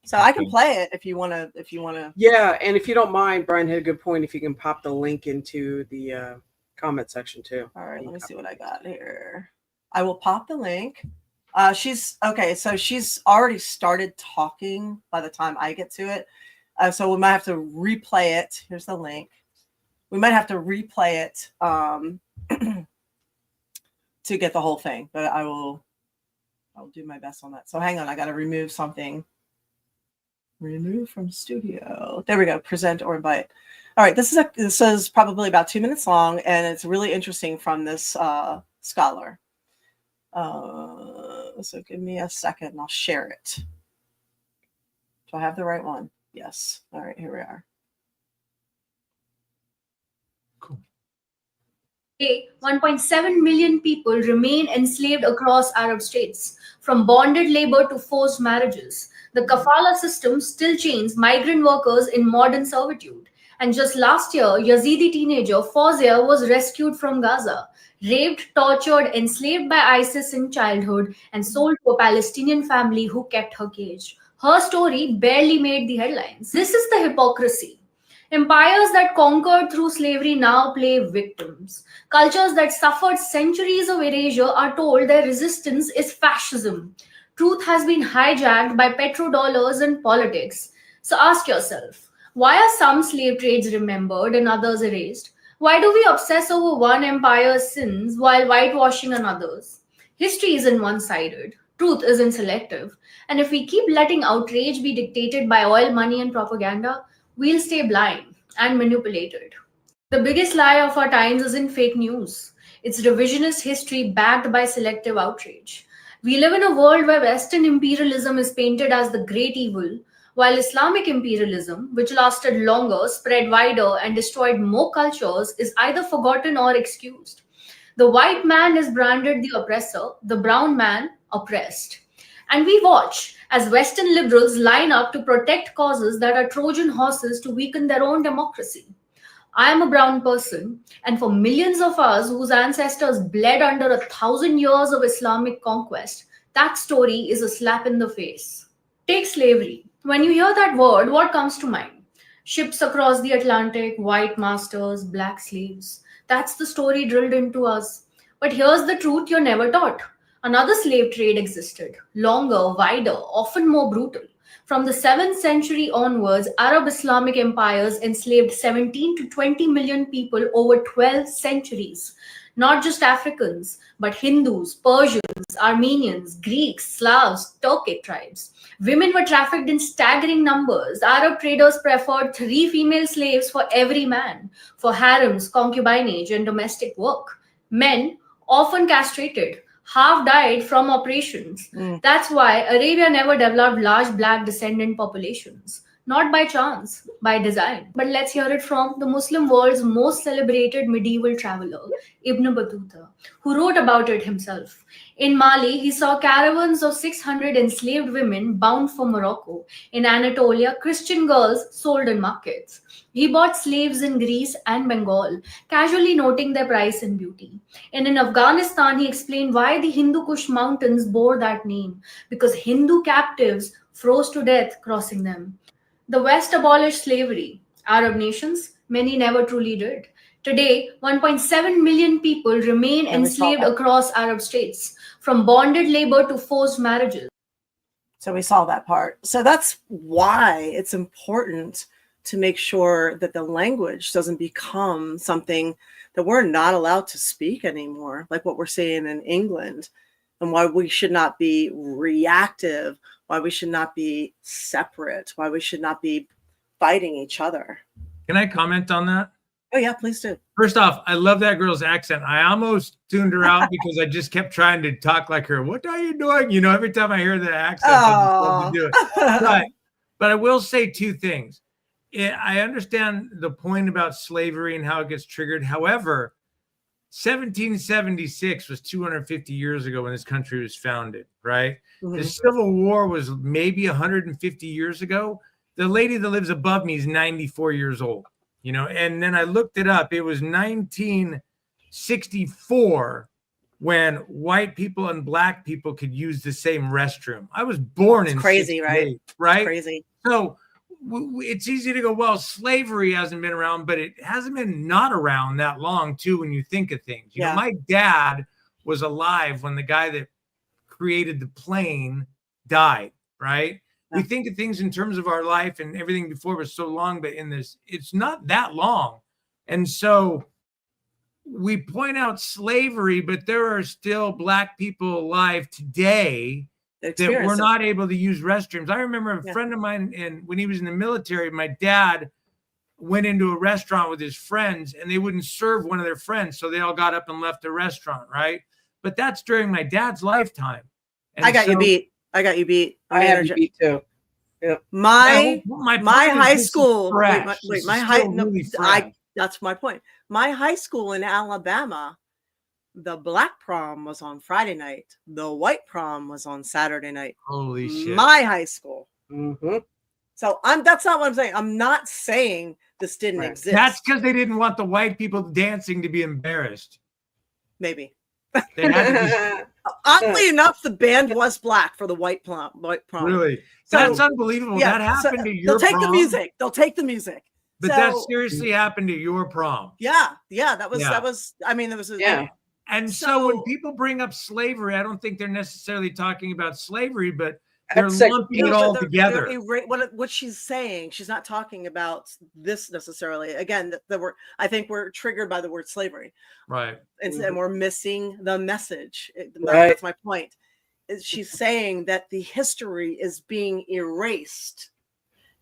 So I can play it if you want to. Yeah, and if you don't mind, Brian had a good point. If you can pop the link into the comment section too. All right, let me see what I got here. I will pop the link. She's okay. So she's already started talking by the time I get to it. So we might have to replay it. Here's the link. We might have to replay it to get the whole thing, but I'll do my best on that. So hang on, I got to remove something. Remove from studio. There we go. Present or invite. All right, this is probably about 2 minutes long, and it's really interesting from this scholar. So give me a second, and I'll share it. Do I have the right one? Yes. All right, here we are. Cool. 1.7 million people remain enslaved across Arab states, from bonded labor to forced marriages. The kafala system still chains migrant workers in modern servitude. And just last year, Yazidi teenager Fawzia was rescued from Gaza, raped, tortured, enslaved by ISIS in childhood, and sold to a Palestinian family who kept her caged. Her story barely made the headlines. This is the hypocrisy. Empires that conquered through slavery now play victims. Cultures that suffered centuries of erasure are told their resistance is fascism. Truth has been hijacked by petrodollars and politics. So ask yourself, why are some slave trades remembered and others erased? Why do we obsess over one empire's sins while whitewashing another's? History isn't one-sided. Truth isn't selective. And if we keep letting outrage be dictated by oil, money, and propaganda, we'll stay blind and manipulated. The biggest lie of our times isn't fake news. It's revisionist history backed by selective outrage. We live in a world where Western imperialism is painted as the great evil, while Islamic imperialism, which lasted longer, spread wider, and destroyed more cultures, is either forgotten or excused. The white man is branded the oppressor, the brown man oppressed. And we watch as Western liberals line up to protect causes that are Trojan horses to weaken their own democracy. I am a brown person, and for millions of us whose ancestors bled under 1,000 years of Islamic conquest, that story is a slap in the face. Take slavery. When you hear that word, what comes to mind? Ships across the Atlantic, white masters, black slaves. That's the story drilled into us. But here's the truth you're never taught. Another slave trade existed, longer, wider, often more brutal. From the 7th century onwards, Arab Islamic empires enslaved 17 to 20 million people over 12 centuries. Not just Africans, but Hindus, Persians, Armenians, Greeks, Slavs, Turkic tribes. Women were trafficked in staggering numbers. Arab traders preferred 3 female slaves for every man, for harems, concubinage, and domestic work. Men, often castrated, half died from operations. That's why Arabia never developed large black descendant populations. Not by chance, by design. But let's hear it from the Muslim world's most celebrated medieval traveler, Ibn Battuta, who wrote about it himself. In Mali, he saw caravans of 600 enslaved women bound for Morocco. In Anatolia, Christian girls sold in markets. He bought slaves in Greece and Bengal, casually noting their price and beauty. And in Afghanistan, he explained why the Hindu Kush mountains bore that name, because Hindu captives froze to death crossing them. The West abolished slavery. Arab nations, many never truly did. Today, 1.7 million people remain enslaved across Arab states, from bonded labor to forced marriages. So we saw that part. So that's why it's important to make sure that the language doesn't become something that we're not allowed to speak anymore, like what we're seeing in England, and why we should not be reactive, why we should not be separate, why we should not be fighting each other. Can I comment on that? Oh yeah, please do. First off, I love that girl's accent. I almost tuned her out because I just kept trying to talk like her. What are you doing? You know, every time I hear the accent, I love to do it. But I will say 2 things. I understand the point about slavery and how it gets triggered. However, 1776 was 250 years ago when this country was founded, right? The Civil War was maybe 150 years ago. The lady that lives above me is 94 years old, you know, and then I looked it up. It was 1964 when white people and black people could use the same restroom. I was born in crazy, right? Right? Crazy. So it's easy to go, well, slavery hasn't been around, but it hasn't been not around that long too when you think of things. You know, my dad was alive when the guy that created the plane died, right? We think of things in terms of our life and everything before was so long, but in this, it's not that long. And so we point out slavery, but there are still black people alive today that were not able to use restrooms. I remember a friend of mine, and when he was in the military, my dad went into a restaurant with his friends and they wouldn't serve one of their friends. So they all got up and left the restaurant, right? But that's during my dad's lifetime. And I got you beat. I got you beat. I have you beat too. Yep. My high school. That's my point. My high school in Alabama, the black prom was on Friday night. The white prom was on Saturday night. Holy shit! My high school. So that's not what I'm saying. I'm not saying this didn't exist. That's because they didn't want the white people dancing to be embarrassed. Maybe. They had to Oddly enough, the band was black for the white prom. Really? That's unbelievable. That happened to your prom. The music. They'll take the music. But that seriously happened to your prom. Yeah. That was. I mean, there was. And so when people bring up slavery, I don't think they're necessarily talking about slavery, but they're lumping it all together. What she's saying, she's not talking about this necessarily. Again, I think we're triggered by the word slavery, right? And we're missing the message. That's my point. She's saying that the history is being erased,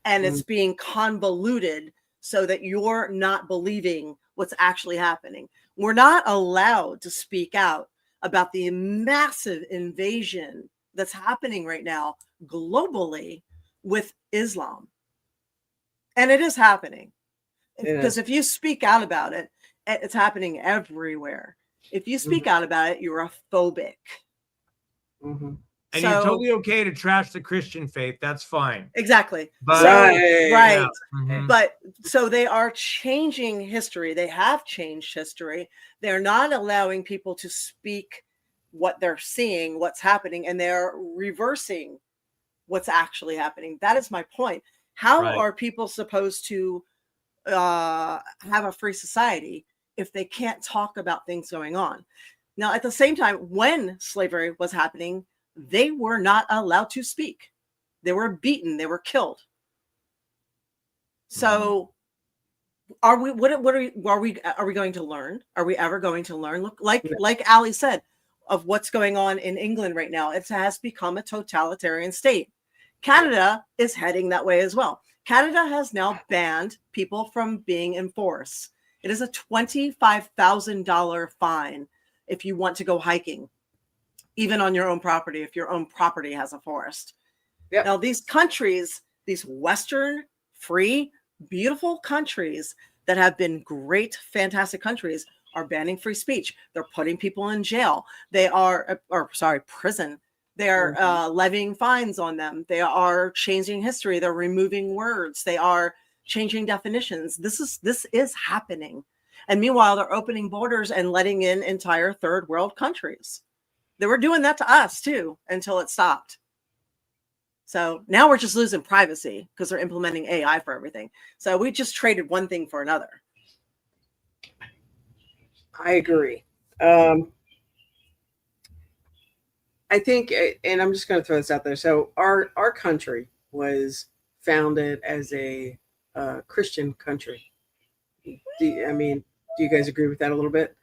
and it's being convoluted so that you're not believing what's actually happening. We're not allowed to speak out about the massive invasion that's happening right now globally with Islam. And it is happening. Because if you speak out about it, it's happening everywhere. If you speak out about it, you're a phobic. Mhm. And you're totally okay to trash the Christian faith. That's fine. Exactly. But, right. Yeah. Mhm. But so they are changing history. They have changed history. They're not allowing people to speak what they're seeing, what's happening, and they're reversing what's actually happening. That is my point. How Right. are people supposed to have a free society if they can't talk about things going on? Now, at the same time, when slavery was happening, they were not allowed to speak. They were beaten. They were killed. So, are we? What are we going to learn? Are we ever going to learn? Look, like Ali said, of what's going on in England right now. It has become a totalitarian state. Canada is heading that way as well. Canada has now banned people from being in force. It is a $25,000 fine if you want to go hiking, even on your own property, if your own property has a forest. Yep. Now, these countries, these Western, free, beautiful countries that have been great, fantastic countries, are banning free speech. They're putting people in jail. They are, prison. They are levying fines on them. They are changing history. They're removing words. They are changing definitions. This is happening. And meanwhile, they're opening borders and letting in entire third world countries. They were doing that to us too, until it stopped. So now we're just losing privacy because they're implementing AI for everything. So we just traded one thing for another. I agree. I think, and I'm just going to throw this out there. So our country was founded as a Christian country. Do you guys agree with that a little bit?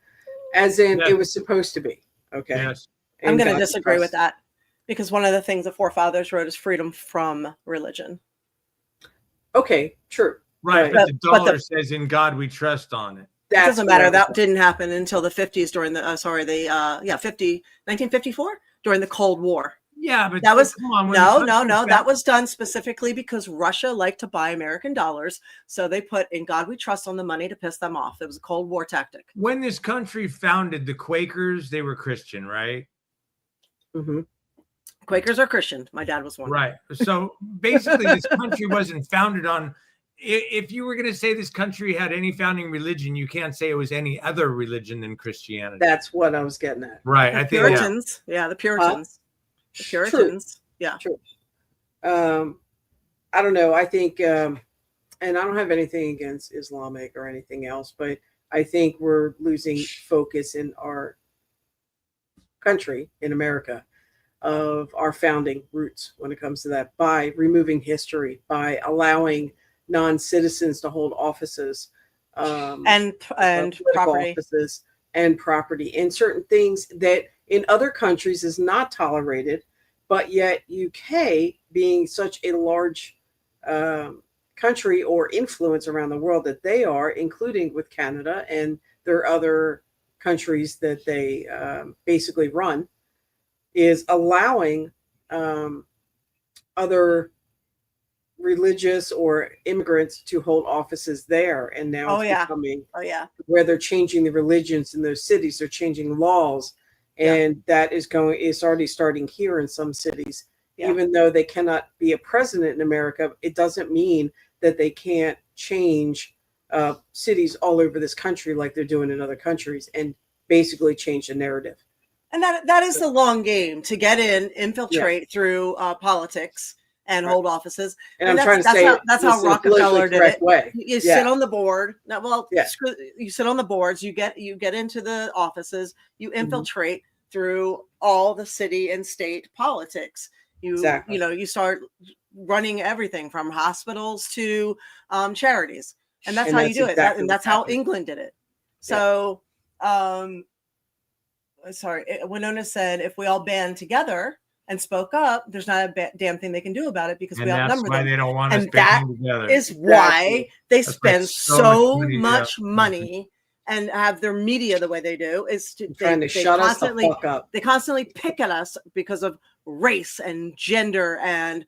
As in, it was supposed to be. Okay. Yes. I'm going to disagree with that, because one of the things the forefathers wrote is freedom from religion. Okay, true. Right, but the dollar says "In God We Trust" on it. It doesn't matter. That didn't happen until the 50s during the 1954 during the Cold War. Yeah, but that was no. That was done specifically because Russia liked to buy American dollars, so they put "In God We Trust" on the money to piss them off. It was a Cold War tactic. When this country founded, the Quakers, they were Christian, right? Mm-hmm. Quakers are Christian. My dad was one. Right. So basically, this country wasn't founded on. If you were going to say this country had any founding religion, you can't say it was any other religion than Christianity. That's what I was getting at. Right. The Puritans. Yeah, the Puritans. The Puritans. True. Yeah. True. I don't know. I think, and I don't have anything against Islamic or anything else, but I think we're losing focus in our country, in America, of our founding roots when it comes to that, by removing history, by allowing non-citizens to hold offices, and property offices and property, and certain things that in other countries is not tolerated, but yet UK, being such a large country or influence around the world that they are, including with Canada and their other countries that they basically run, is allowing other religious or immigrants to hold offices there. And now it's becoming where they're changing the religions in those cities. They're changing laws, and that is already starting here in some cities. Even though they cannot be a president in America, it doesn't mean that they can't change cities all over this country like they're doing in other countries, and basically change the narrative. And that is the long game, to get in, infiltrate through politics and hold offices. And I'm trying to say that's how Rockefeller did it. Way. You sit on the board. You sit on the boards. You get into the offices. You infiltrate through all the city and state politics. You start running everything from hospitals to charities, and that's how you do it. And that's how England did it. So, Winona said, if we all band together and spoke up, there's not a damn thing they can do about it, because we outnumber them. That's why they don't want us banding together. And that is why they spend so much money and have their media the way they do, is trying to shut us the fuck up. They constantly pick at us because of race and gender and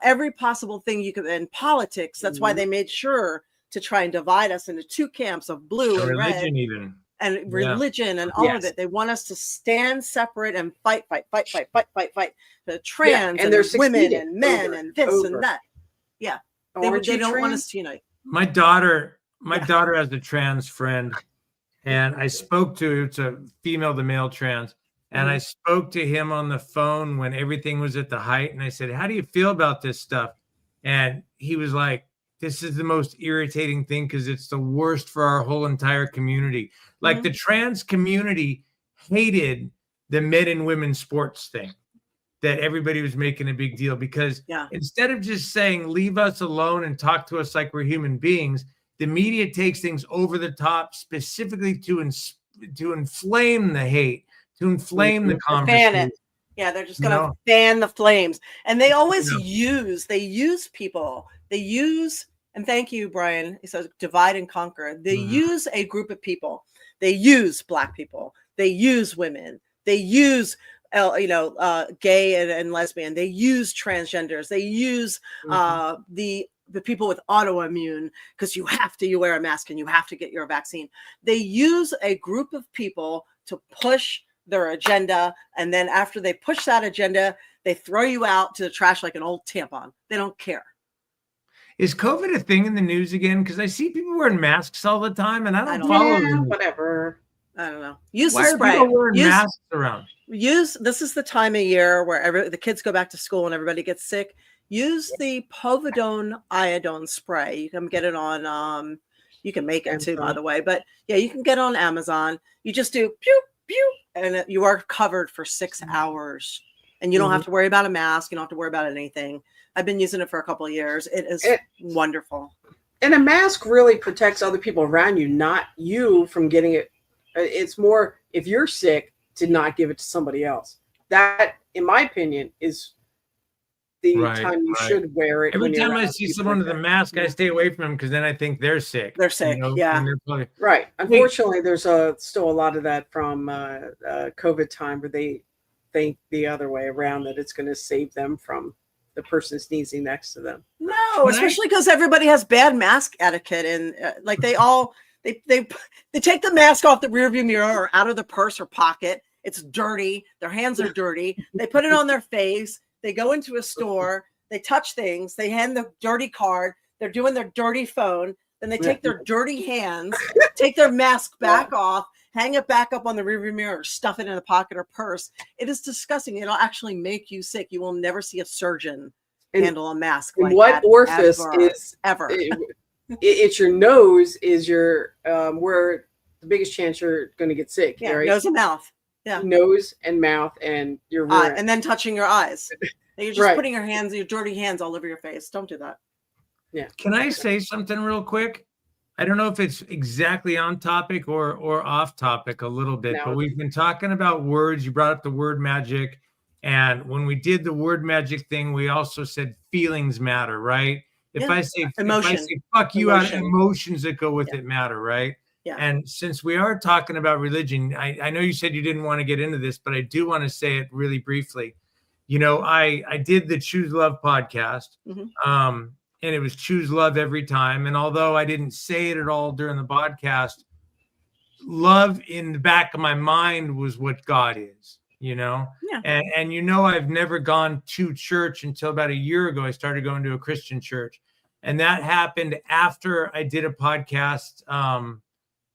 every possible thing you could, and politics. That's why they made sure to try and divide us into two camps of blue and red. Even. and religion and all of it. They want us to stand separate and fight. The trans and there's women and men and this and that. Yeah. They don't want us to unite. My daughter has a trans friend, and I spoke to, it's a female to male trans, and I spoke to him on the phone when everything was at the height. And I said, how do you feel about this stuff? And he was like, this is the most irritating thing because it's the worst for our whole entire community. Like the trans community hated the men and women sports thing that everybody was making a big deal, because instead of just saying, leave us alone and talk to us like we're human beings, the media takes things over the top specifically to inflame the hate, to inflame the conversation. Fan it. Yeah, they're just going to fan the flames. And they always use people. They use, and thank you, Brian. He says, divide and conquer. They use a group of people. They use Black people. They use women. They use, gay and lesbian. They use transgenders. They use the people with autoimmune, because you wear a mask and you have to get your vaccine. They use a group of people to push their agenda. And then after they push that agenda, they throw you out to the trash like an old tampon. They don't care. Is COVID a thing in the news again? Because I see people wearing masks all the time, and I don't follow them. Whatever. I don't know. Use Why the spray. Are people wearing masks around? This is the time of year where the kids go back to school and everybody gets sick. Use the povidone iodine spray. You can get it on, you can make it too, by the way. But yeah, you can get it on Amazon. You just do pew, pew, and you are covered for 6 hours. And you don't have to worry about a mask. You don't have to worry about anything. I've been using it for a couple of years. It is wonderful. And a mask really protects other people around you, not you from getting it. It's more, if you're sick, to not give it to somebody else. That, in my opinion, is the time you should wear it. Every time I see someone with a mask, I stay away from them, because then I think they're sick. They're sick, probably... Right. Unfortunately, there's still a lot of that from COVID time, where they think the other way around, that it's going to save them from the person sneezing next to them. No, especially because everybody has bad mask etiquette, and they take the mask off the rearview mirror or out of the purse or pocket. It's dirty. Their hands are dirty. They put it on their face. They go into a store. They touch things. They hand the dirty card. They're doing their dirty phone. Then they take their dirty hands, take their mask back off, hang it back up on the rearview mirror, or stuff it in a pocket or purse. It is disgusting. It'll actually make you sick. You will never see a surgeon handle a mask like what that. Orifice is ever. It's your nose is your where the biggest chance you're going to get sick. Yeah, right? Nose and mouth. Yeah, nose and mouth and your and then touching your eyes. You're just putting your dirty hands all over your face. Don't do that. Yeah. Can I say something real quick? I don't know if it's exactly on topic or off topic a little bit, but we've been talking about words. You brought up the word magic. And when we did the word magic thing, we also said feelings matter, right? If I say fuck you out, emotions that go with it matter, right? Yeah. And since we are talking about religion, I know you said you didn't want to get into this, but I do want to say it really briefly. I did the Choose Love podcast, and it was choose love every time. And although I didn't say it at all during the podcast, love in the back of my mind was what God is, Yeah. And I've never gone to church until about a year ago. I started going to a Christian church, and that happened after I did a podcast,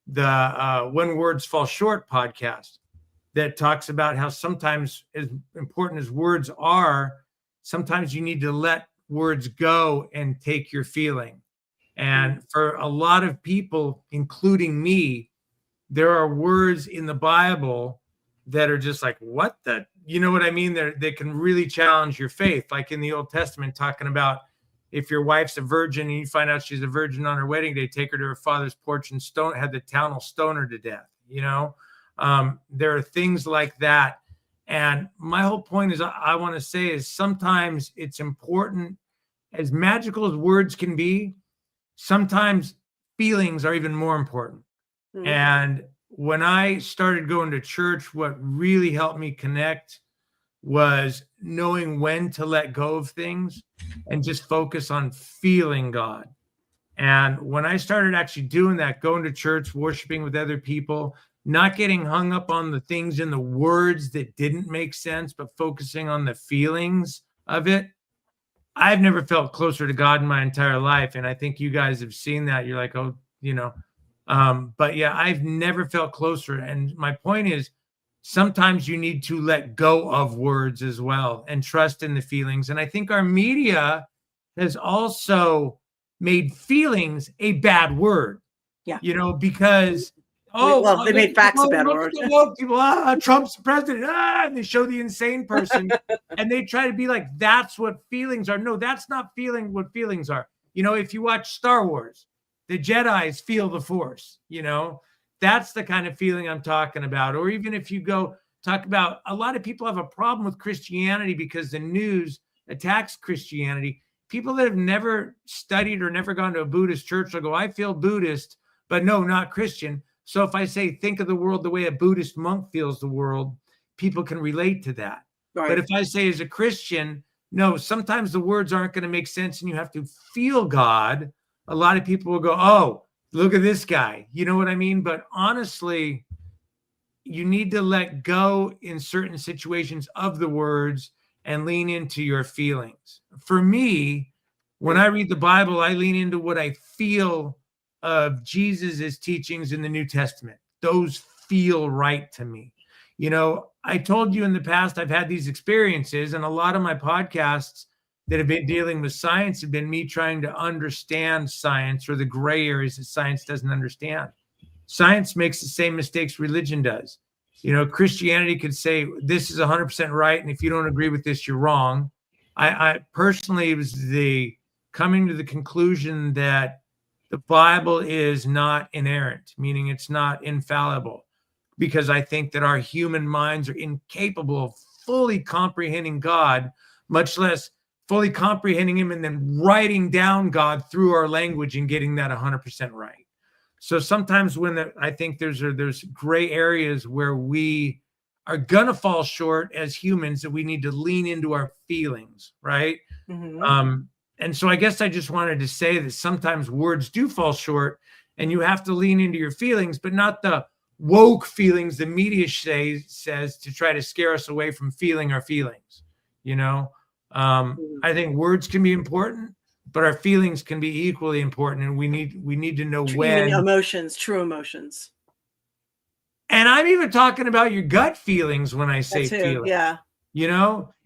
the When Words Fall Short podcast, that talks about how sometimes, as important as words are, sometimes you need to let words go and take your feeling. And for a lot of people, including me, there are words in the Bible that are just like, what the, you know what I mean? They can really challenge your faith. Like in the Old Testament, talking about if your wife's a virgin and you find out she's a virgin on her wedding day, take her to her father's porch and have the town will stone her to death. There are things like that. And my whole point is, I want to say is sometimes it's important, as magical as words can be, sometimes feelings are even more important. Mm-hmm. And when I started going to church, what really helped me connect was knowing when to let go of things and just focus on feeling God. And when I started actually doing that, going to church, worshiping with other people, not getting hung up on the things in the words that didn't make sense, but focusing on the feelings of it. I've never felt closer to God in my entire life. And I think you guys have seen that. You're like, oh, but yeah, I've never felt closer. And my point is, sometimes you need to let go of words as well and trust in the feelings. And I think our media has also made feelings a bad word. Yeah. Because they made facts a bad word. People, Trump's president, and they show the insane person and they try to be like, that's what feelings are. No, that's not what feelings are. If you watch Star Wars, the Jedis feel the Force, that's the kind of feeling I'm talking about. Or even if you go talk about, a lot of people have a problem with Christianity because the news attacks Christianity. People that have never studied or never gone to a Buddhist church will go, I feel Buddhist, but no, not Christian. So if I say, think of the world the way a Buddhist monk feels the world, people can relate to that. Right. But if I say as a Christian, no, sometimes the words aren't going to make sense and you have to feel God. A lot of people will go, oh, look at this guy. You know what I mean? But honestly, you need to let go in certain situations of the words and lean into your feelings. For me, when I read the Bible, I lean into what I feel of Jesus's teachings in the New Testament. Those feel right to me. I told you in the past, I've had these experiences, and a lot of my podcasts that have been dealing with science have been me trying to understand science or the gray areas that science doesn't understand. Science makes the same mistakes religion does. Christianity could say this is 100% right, and if you don't agree with this, you're wrong. I personally, it was the coming to the conclusion that the Bible is not inerrant, meaning it's not infallible, because I think that our human minds are incapable of fully comprehending God, much less fully comprehending him and then writing down God through our language and getting that 100% right. So sometimes I think there's gray areas where we are going to fall short as humans, that we need to lean into our feelings, right? Mm-hmm. And so I guess I just wanted to say that sometimes words do fall short and you have to lean into your feelings, but not the woke feelings the media says to try to scare us away from feeling our feelings. I think words can be important, but our feelings can be equally important, and we need to know when. True emotions. And I'm even talking about your gut feelings when I say feelings. Yeah.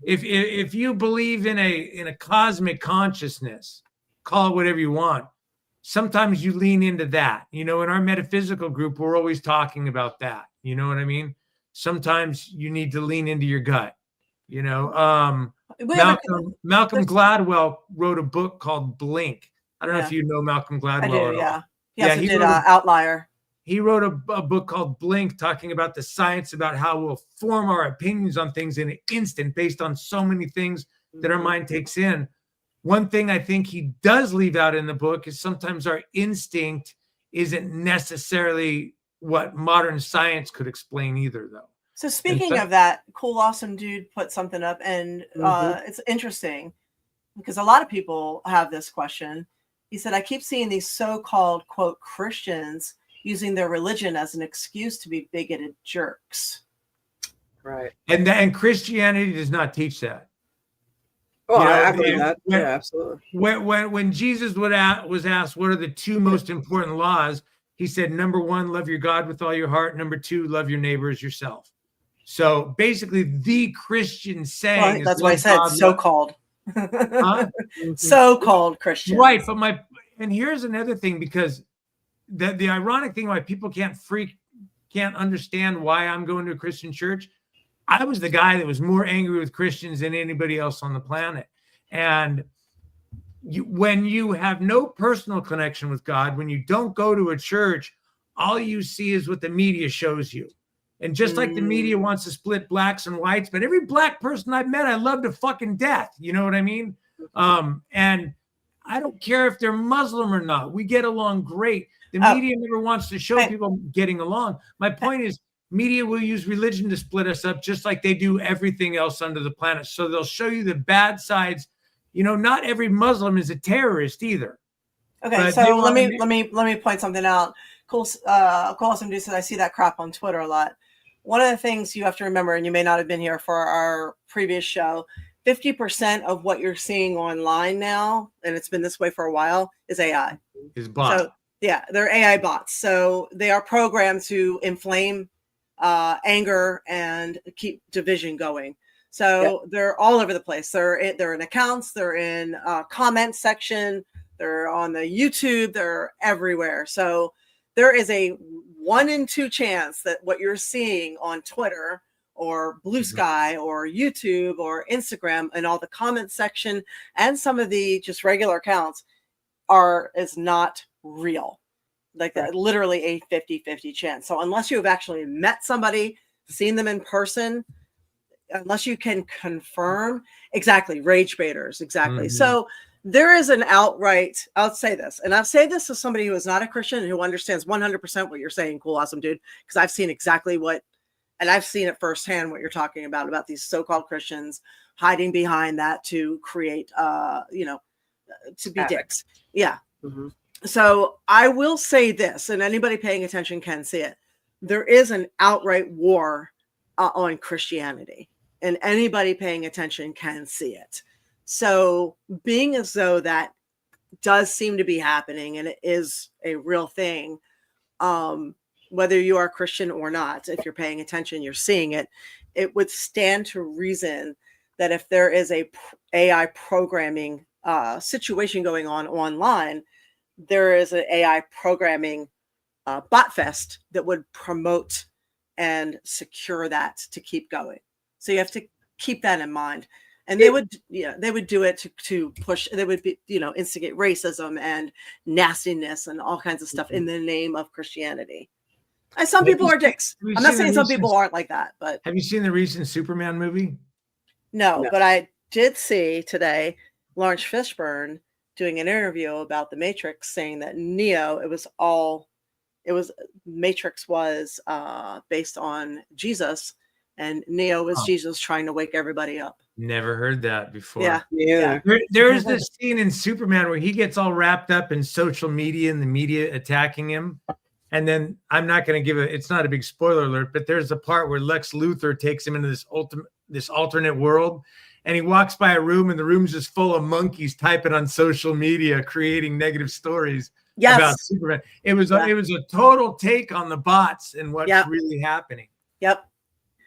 If you believe in a cosmic consciousness, call it whatever you want. Sometimes you lean into that. In our metaphysical group, we're always talking about that. You know what I mean? Sometimes you need to lean into your gut. Malcolm Gladwell wrote a book called Blink. I don't know if you know Malcolm Gladwell. I do, yeah. He did Outlier. He wrote a book called Blink, talking about the science about how we'll form our opinions on things in an instant based on so many things that our mind takes in. One thing I think he does leave out in the book is sometimes our instinct isn't necessarily what modern science could explain either, though. So speaking of that, Cool Awesome Dude put something up, and it's interesting because a lot of people have this question. He said, I keep seeing these so-called, quote, Christians using their religion as an excuse to be bigoted jerks. Right. And Christianity does not teach that. Oh, I believe that. Yeah, absolutely. When Jesus was asked, what are the two most important laws? He said, number one, love your God with all your heart. Number two, love your neighbor as yourself. So basically, the Christian saying, that's why I said so-called. So-called Christian. Right. But and here's another thing, because the ironic thing why people can't understand why I'm going to a Christian church. I was the guy that was more angry with Christians than anybody else on the planet. And when you have no personal connection with God, when you don't go to a church, all you see is what the media shows you. And just like the media wants to split blacks and whites, but every black person I've met, I love to fucking death. You know what I mean? And I don't care if they're Muslim or not. We get along great. The media never wants to show people getting along. My point is, media will use religion to split us up, just like they do everything else under the planet. So they'll show you the bad sides. Not every Muslim is a terrorist either. Okay, so let me point something out. Cool Awesome Dude says, I see that crap on Twitter a lot. One of the things you have to remember, and you may not have been here for our previous show, 50% of what you're seeing online now, and it's been this way for a while, is AI. Is bot. So yeah, they're AI bots. So they are programmed to inflame anger and keep division going. So they're all over the place. They're in accounts, they're in comment section, they're on the YouTube, they're everywhere. So there is a 1 in 2 chance that what you're seeing on Twitter or Blue Sky or YouTube or Instagram and all the comment section and some of the just regular accounts is not real. Like that, literally a 50-50 chance. So unless you have actually met somebody, seen them in person, unless you can confirm, exactly, rage baiters, exactly. So there is an outright, I'll say this, and I'll say this as somebody who is not a Christian and who understands 100% what you're saying, Cool Awesome Dude, because I've seen exactly what, and I've seen it firsthand what you're talking about these so-called Christians hiding behind that to create, to be dicks. Yeah. So I will say this, and anybody paying attention can see it. There is an outright war on Christianity, and anybody paying attention can see it. So being as though that does seem to be happening, and it is a real thing, whether you are Christian or not, if you're paying attention, you're seeing it, it would stand to reason that if there is a AI programming situation going on online, there is an AI programming bot fest that would promote and secure that to keep going. So you have to keep that in mind. And they would do it to push, they would be, instigate racism and nastiness and all kinds of stuff in the name of Christianity. And some people are dicks. I'm not saying some people aren't like that, but. Have you seen the recent Superman movie? No, but I did see today Lawrence Fishburne doing an interview about the Matrix, saying that Matrix was based on Jesus, and Neo was Jesus trying to wake everybody up. Never heard that before. Yeah. There's this scene in Superman where he gets all wrapped up in social media and the media attacking him. And then I'm not going to give it's not a big spoiler alert, but there's a part where Lex Luthor takes him into this alternate world, and he walks by a room, and the room's just full of monkeys typing on social media, creating negative stories about Superman. It was a total take on the bots and what's really happening. Yep.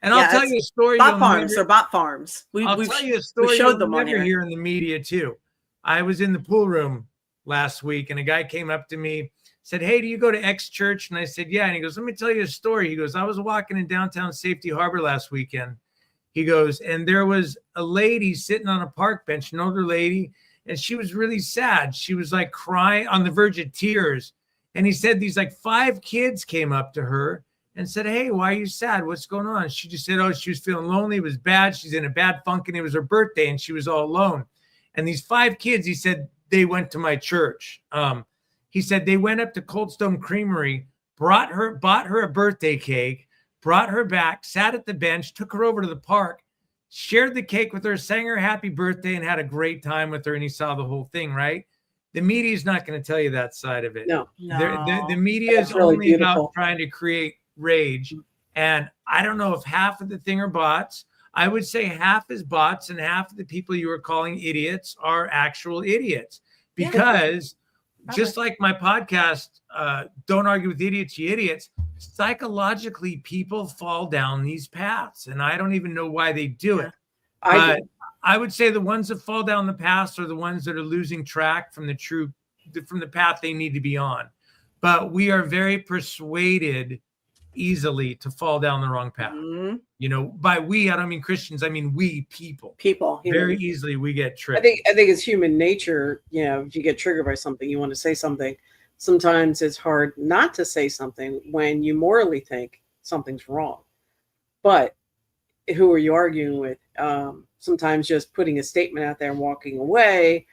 And I'll tell you a story. Bot farms. I'll tell you a story. We showed them on here in the media too. I was in the pool room last week, and a guy came up to me, said, "Hey, do you go to X church?" And I said, "Yeah." And he goes, "Let me tell you a story." He goes, "I was walking in downtown Safety Harbor last weekend." He goes, and there was a lady sitting on a park bench, an older lady, and she was really sad. She was like crying, on the verge of tears. And he said these like 5 kids came up to her and said, "Hey, why are you sad? What's going on?" She just said, "Oh, she was feeling lonely. It was bad. She's in a bad funk, and it was her birthday, and she was all alone." And these 5 kids, he said, they went to my church. He said they went up to Cold Stone Creamery, bought her a birthday cake, brought her back, sat at the bench, took her over to the park, shared the cake with her, sang her happy birthday, and had a great time with her. And he saw the whole thing, right? The media is not going to tell you that side of it. No. The media is really only beautiful. about trying to create rage. And I don't know if half of the thing are bots. I would say half is bots, and half of the people you are calling idiots are actual idiots. Because just like my podcast, Don't Argue with Idiots, You Idiots, psychologically people fall down these paths, and I don't even know why they do it. I would say the ones that fall down the paths are the ones that are losing track from the path they need to be on. But we are very persuaded easily to fall down the wrong path. By we, I don't mean Christians, I mean we people very easily we get tricked. I think it's human nature. If you get triggered by something, you want to say something. Sometimes it's hard not to say something when you morally think something's wrong. But who are you arguing with? Sometimes just putting a statement out there and walking away,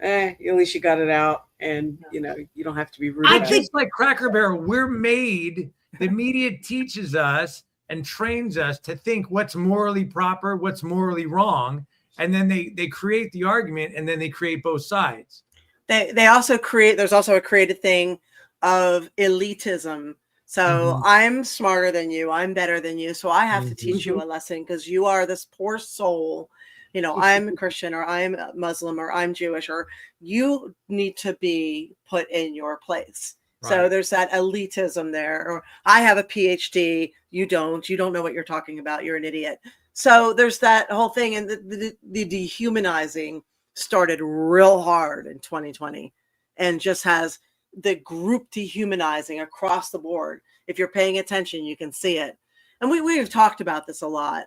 at least you got it out, and you don't have to be rude. I think like Cracker Barrel, we're made. The media teaches us and trains us to think what's morally proper, what's morally wrong, and then they create the argument, and then they create both sides. They also create. There's also a created thing of elitism. So I'm smarter than you. I'm better than you. So I have to teach you a lesson because you are this poor soul. You know, I'm Christian or I'm Muslim or I'm Jewish, or you need to be put in your place. Right. So there's that elitism there. Or I have a PhD. You don't know what you're talking about. You're an idiot. So there's that whole thing. And the dehumanizing started real hard in 2020 and just has the group dehumanizing across the board. If you're paying attention, you can see it. And we've talked about this a lot.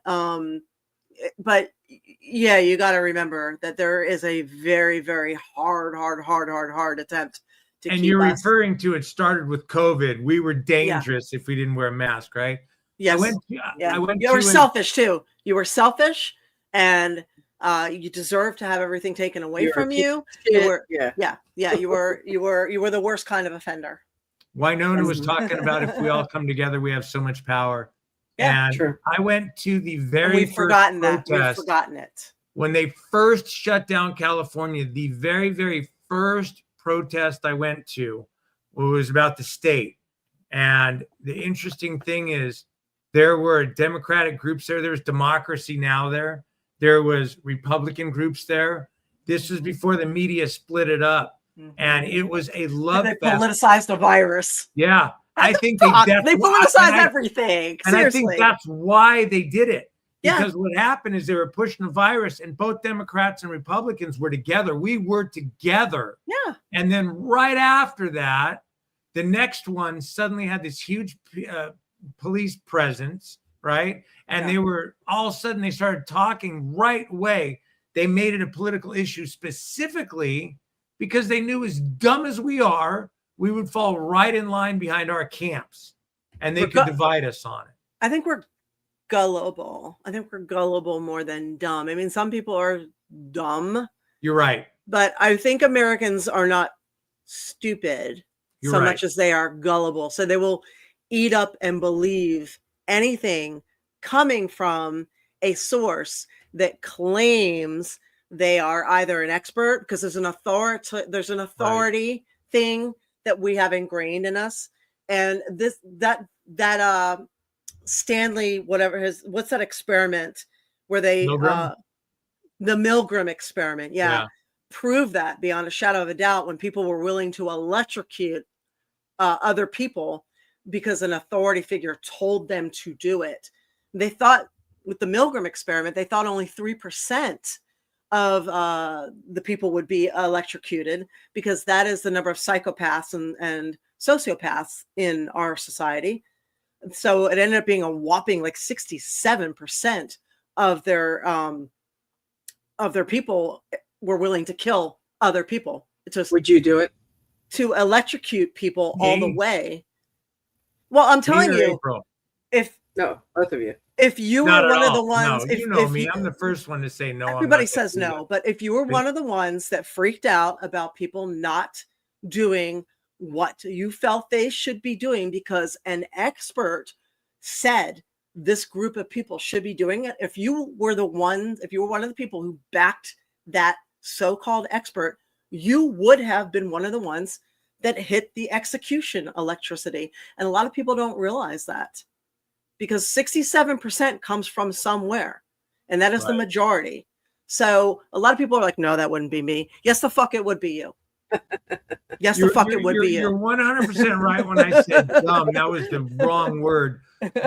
But yeah, you got to remember that there is a very, very hard attempt to and keep you're us. referring to it started with COVID. We were dangerous if we didn't wear a mask, right? Yes. You were selfish too. You were selfish, and you deserve to have everything taken away from you. You were, you were the worst kind of offender. Wynonna was talking about if we all come together, we have so much power. Yeah, and true. I went to the very We've forgotten it. When they first shut down California, the very, very first protest I went to was about the state. And the interesting thing is there were Democratic groups there. There was Democracy Now! There was Republican groups there. This was before the media split it up. And it was a love fest. They politicized a virus. Yeah. I think they politicized everything. And I think that's why they did it. Because what happened is they were pushing the virus, and both Democrats and Republicans were together. We were together. Yeah. And then right after that, the next one suddenly had this huge police presence, right? And they were all of a sudden they started talking right away. They made it a political issue specifically because they knew, as dumb as we are, we would fall right in line behind our camps, and they could divide us on it. I think we're gullible. I think we're gullible more than dumb. I mean, some people are dumb. You're right. But I think Americans are not stupid so much as they are gullible. So they will eat up and believe anything coming from a source that claims they are either an expert, because there's an authority thing that we have ingrained in us. And that Stanley, what's that experiment where they, the Milgram experiment. Yeah. Prove that beyond a shadow of a doubt, when people were willing to electrocute other people because an authority figure told them to do it. They thought with the Milgram experiment, they thought only 3% of the people would be electrocuted, because that is the number of psychopaths and sociopaths in our society. So it ended up being a whopping like 67% of their people were willing to kill other people. Would you do it? To electrocute people all the way. Well, I'm telling you, both of you. If you were one of the ones, you know me, I'm the first one to say no. Everybody says no, but if you were one of the ones that freaked out about people not doing what you felt they should be doing because an expert said this group of people should be doing it, if you were one of the people who backed that so-called expert, you would have been one of the ones that hit the execution electricity. And a lot of people don't realize that, because 67% comes from somewhere, and that is the majority. So a lot of people are like, no, that wouldn't be me. Yes, the fuck it would be you. Yes, the fuck it would be you. You're 100% right when I said dumb. That was the wrong word.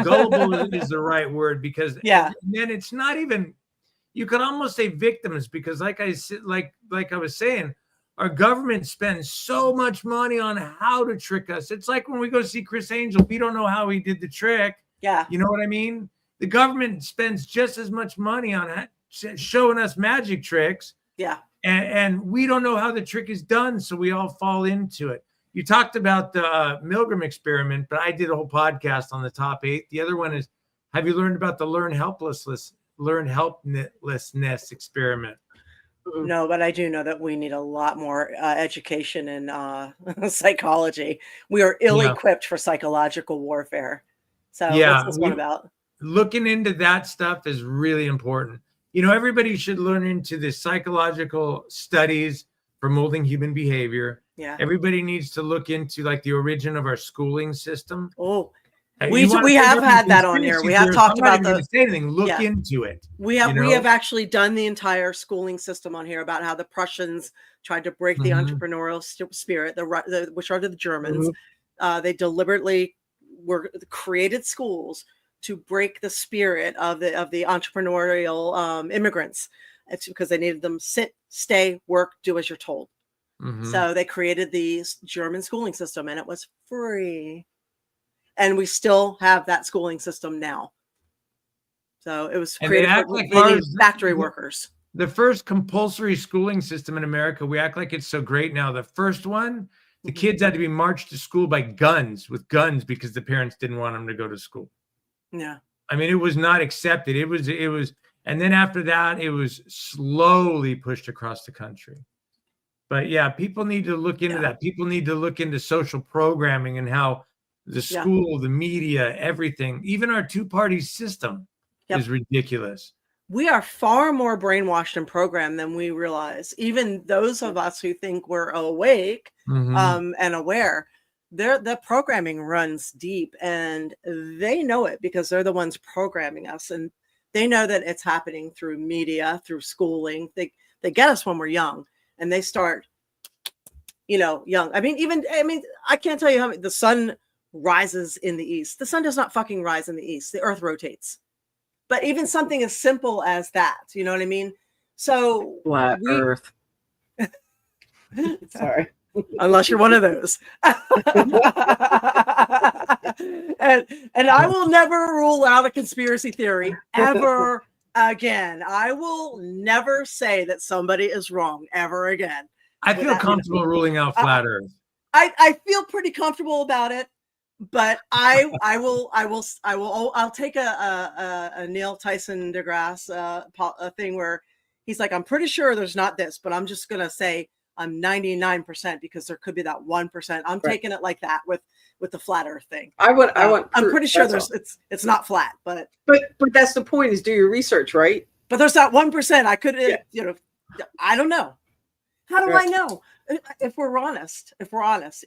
Gullible is the right word, because then it's not even, you could almost say victims, because like I was saying, our government spends so much money on how to trick us. It's like when we go see Chris Angel, we don't know how he did the trick. Yeah. You know what I mean? The government spends just as much money on showing us magic tricks. Yeah. And we don't know how the trick is done, so we all fall into it. You talked about the Milgram experiment, but I did a whole podcast on the top 8. The other one is, have you learned about the learn helplessness experiment? No, but I do know that we need a lot more education in psychology. We are ill-equipped for psychological warfare. So what's this one about? Looking into that stuff is really important. You know, everybody should learn into the psychological studies, the for molding human behavior. Yeah. Everybody needs to look into like the origin of our schooling system. Oh, Hey, we you wanna have think had that conspiracy on here. We theories, have talked I'm not about even the. gonna say anything. Look Yeah. into it. We have you we know? have actually done the entire schooling system on here about how the Prussians tried to break the Mhm. entrepreneurial spirit, which are the Germans. Mhm. They deliberately created schools to break the spirit of the entrepreneurial immigrants. It's because they needed them sit, stay, work, do as you're told. Mhm. So they created the German schooling system, and it was free. And we still have that schooling system now. So it was And they created act for like they need ours- factory workers. The first compulsory schooling system in America, we act like it's so great now. The first one, the Mhm. kids had to be marched to school by with guns because the parents didn't want them to go to school. Yeah. I mean, it was not accepted. It was, and then after that, it was slowly pushed across the country. But yeah, people need to look into that. People need to look into social programming and how the school, the media, everything, even our two-party system is ridiculous. We are far more brainwashed and programmed than we realize. Even those of us who think we're awake Mhm. and aware, the programming runs deep, and they know it because they're the ones programming us, and they know that it's happening through media, through schooling. They get us when we're young, and they start, young. I mean, I can't tell you how many, the sun rises in the east. The sun does not fucking rise in the east. The earth rotates. But even something as simple as that, you know what I mean? So Flat Earth. Sorry. Unless you're one of those. and I will never rule out a conspiracy theory ever again. I will never say that somebody is wrong ever again. I feel comfortable ruling out flat Earth. I feel pretty comfortable about it, but I'll take a Neil Tyson deGrasse thing where he's like, I'm pretty sure there's not this, but I'm just gonna say I'm 99% because there could be that 1%. I'm taking it like that with the flat Earth thing. I'm pretty sure it's not flat, but that's the point, is do your research, right? But there's that 1%. I could, I don't know. How do I know? If we're honest,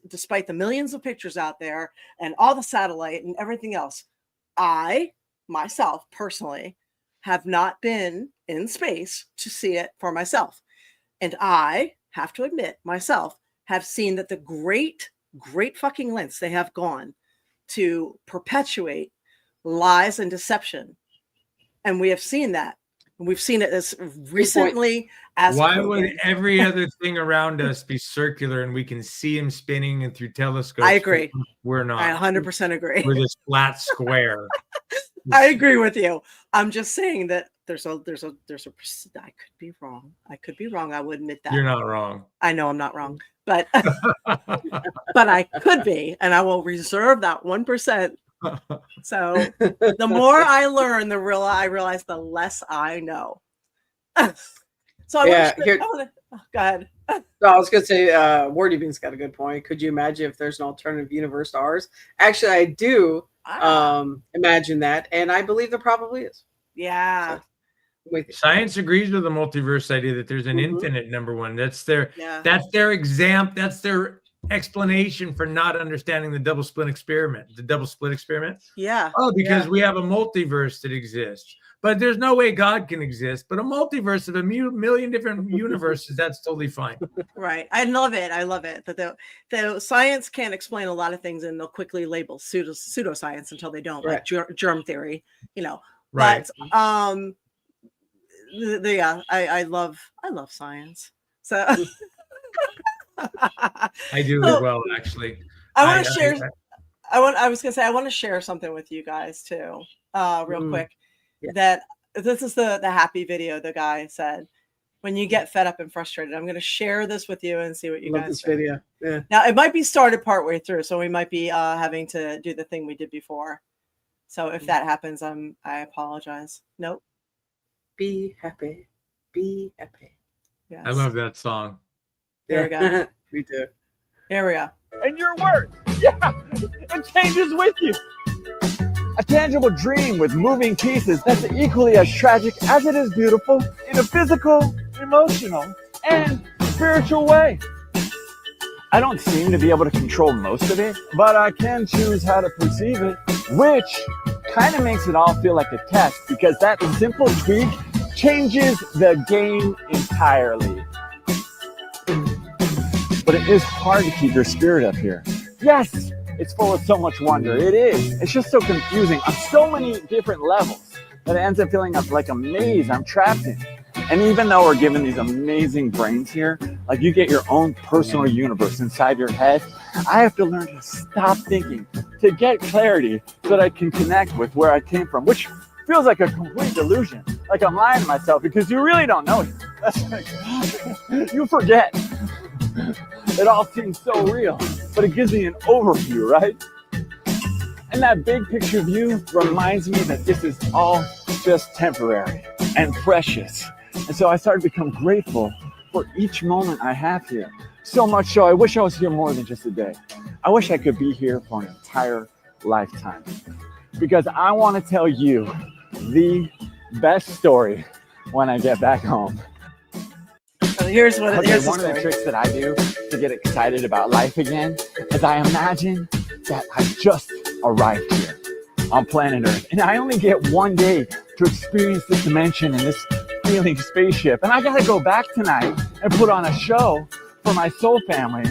despite the millions of pictures out there and all the satellite and everything else, I myself personally have not been in space to see it for myself. And I have to admit myself have seen that the great fucking lengths they have gone to perpetuate lies and deception. And we have seen that. We've seen it as recently as why COVID. would every other thing around us be circular and we can see him spinning and through telescopes? I agree. We're not. I 100% agree. We're this flat square. I agree with you. I'm just saying that there's a I could be wrong. I would admit that. You're not wrong. I know I'm not wrong, but but I could be, and I will reserve that 1%. So the more I learn, I realize the less I know. So go ahead. No, I was going to say, Wardy Bean's got a good point. Could you imagine if there's an alternative universe to ours? Actually, I do imagine that, and I believe there probably is. Yeah. So, Science agrees with the multiverse idea that there's an infinite number one. That's their explanation for not understanding the double split experiment. Yeah. Oh, because we have a multiverse that exists. But there's no way God can exist. But a multiverse of a million different universes, that's totally fine. Right. I love it. That the science can't explain a lot of things, and they'll quickly label pseudoscience until they don't, like germ theory, Right. But I love science. So I do as well, actually. I want to share. I was gonna say I want to share something with you guys too, real quick. Yeah. That this is the happy video. The guy said, "When you get fed up and frustrated," I'm going to share this with you and see what you guys this think. video. Yeah. Now it might be started partway through, so we might be having to do the thing we did before. So if that happens, I apologize. Nope. Be happy. Be happy. Yes. I love that song. There we go. We do. Here we go. And your work, it changes with you. A tangible dream with moving pieces that's equally as tragic as it is beautiful in a physical, emotional, and spiritual way. I don't seem to be able to control most of it, but I can choose how to perceive it, which kind of makes it all feel like a test, because that simple tweak changes the game entirely. But it is hard to keep your spirit up here. Yes, it's full of so much wonder. It is. It's just so confusing on so many different levels that it ends up feeling like a maze I'm trapped in. And even though we're given these amazing brains here, like you get your own personal universe inside your head, I have to learn to stop thinking to get clarity so that I can connect with where I came from, which feels like a complete delusion. Like I'm lying to myself because you really don't know it. That's like, you forget. It all seems so real, but it gives me an overview, right? And that big picture view reminds me that this is all just temporary and precious. And so I started to become grateful for each moment I have here. So much so, I wish I was here more than just a day. I wish I could be here for an entire lifetime. Because I want to tell you the best story when I get back home. So here's what Okay, here's one of the tricks that I do to get excited about life again is I imagine that I just arrived here on planet Earth. And I only get one day to experience this dimension and this feeling spaceship. And I got to go back tonight and put on a show for my soul family.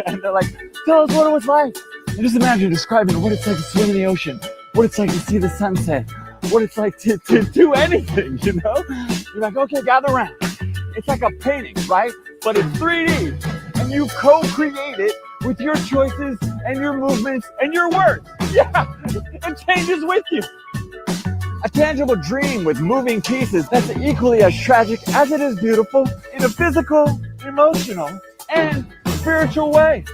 And they're like, tell us what it was like. And just imagine describing what it's like to swim in the ocean, what it's like to see the sunset, what it's like to do anything, you know? You're like, okay, gather around. It's like a painting, right? But it's 3D, and you co-create it with your choices and your movements and your words. Yeah, it changes with you. A tangible dream with moving pieces that's equally as tragic as it is beautiful in a physical, emotional, and spiritual way.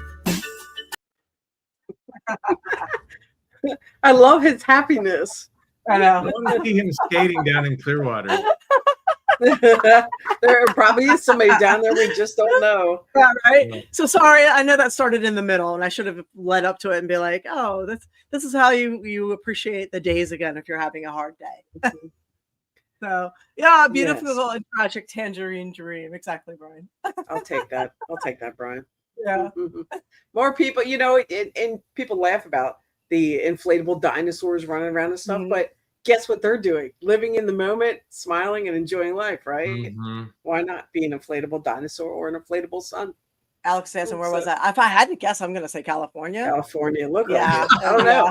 I love his happiness. I know. I want to see him skating down in Clearwater. There probably is somebody down there we just don't know. Yeah, right. So sorry, I know that started in the middle, and I should have led up to it and be like, "Oh, this is how you appreciate the days again if you're having a hard day." So yeah, beautiful Yes. and tragic tangerine dream. Exactly, Brian. I'll take that. I'll take that, Brian. Yeah. More people, you know, and people laugh about the inflatable dinosaurs running around and stuff, but guess what they're doing? Living in the moment, smiling and enjoying life, right? Why not be an inflatable dinosaur or an inflatable sun? Alex Sanson, where was that? If I had to guess, I'm going to say California. California, look. Yeah. I don't know.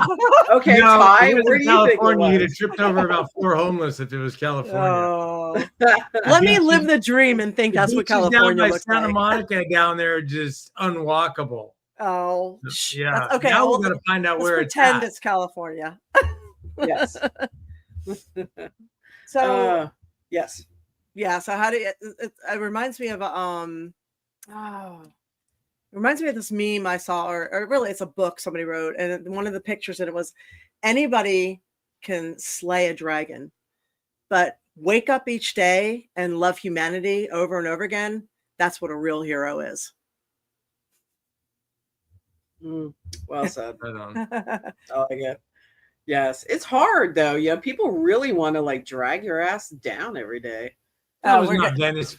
Okay, No, Ty, if it was where in do you think it California, you'd have was? tripped over about 4 homeless if it was California. Oh. Let me live the dream and think that's what Beaches California down by looks Santa like. Monica down there are just unwalkable. Oh, Yeah. that's, okay. Now well, we're gonna find out let's where it's pretend at. it's California. Yes. So Yes. yeah. So how do you, it reminds me of it reminds me of this meme I saw, or really it's a book somebody wrote, and one of the pictures in it was anybody can slay a dragon, but wake up each day and love humanity over and over again. That's what a real hero is. Well said. Right on. I like it. Yes. It's hard though. Yeah. People really want to like drag your ass down every day. That was we're not good. Venice.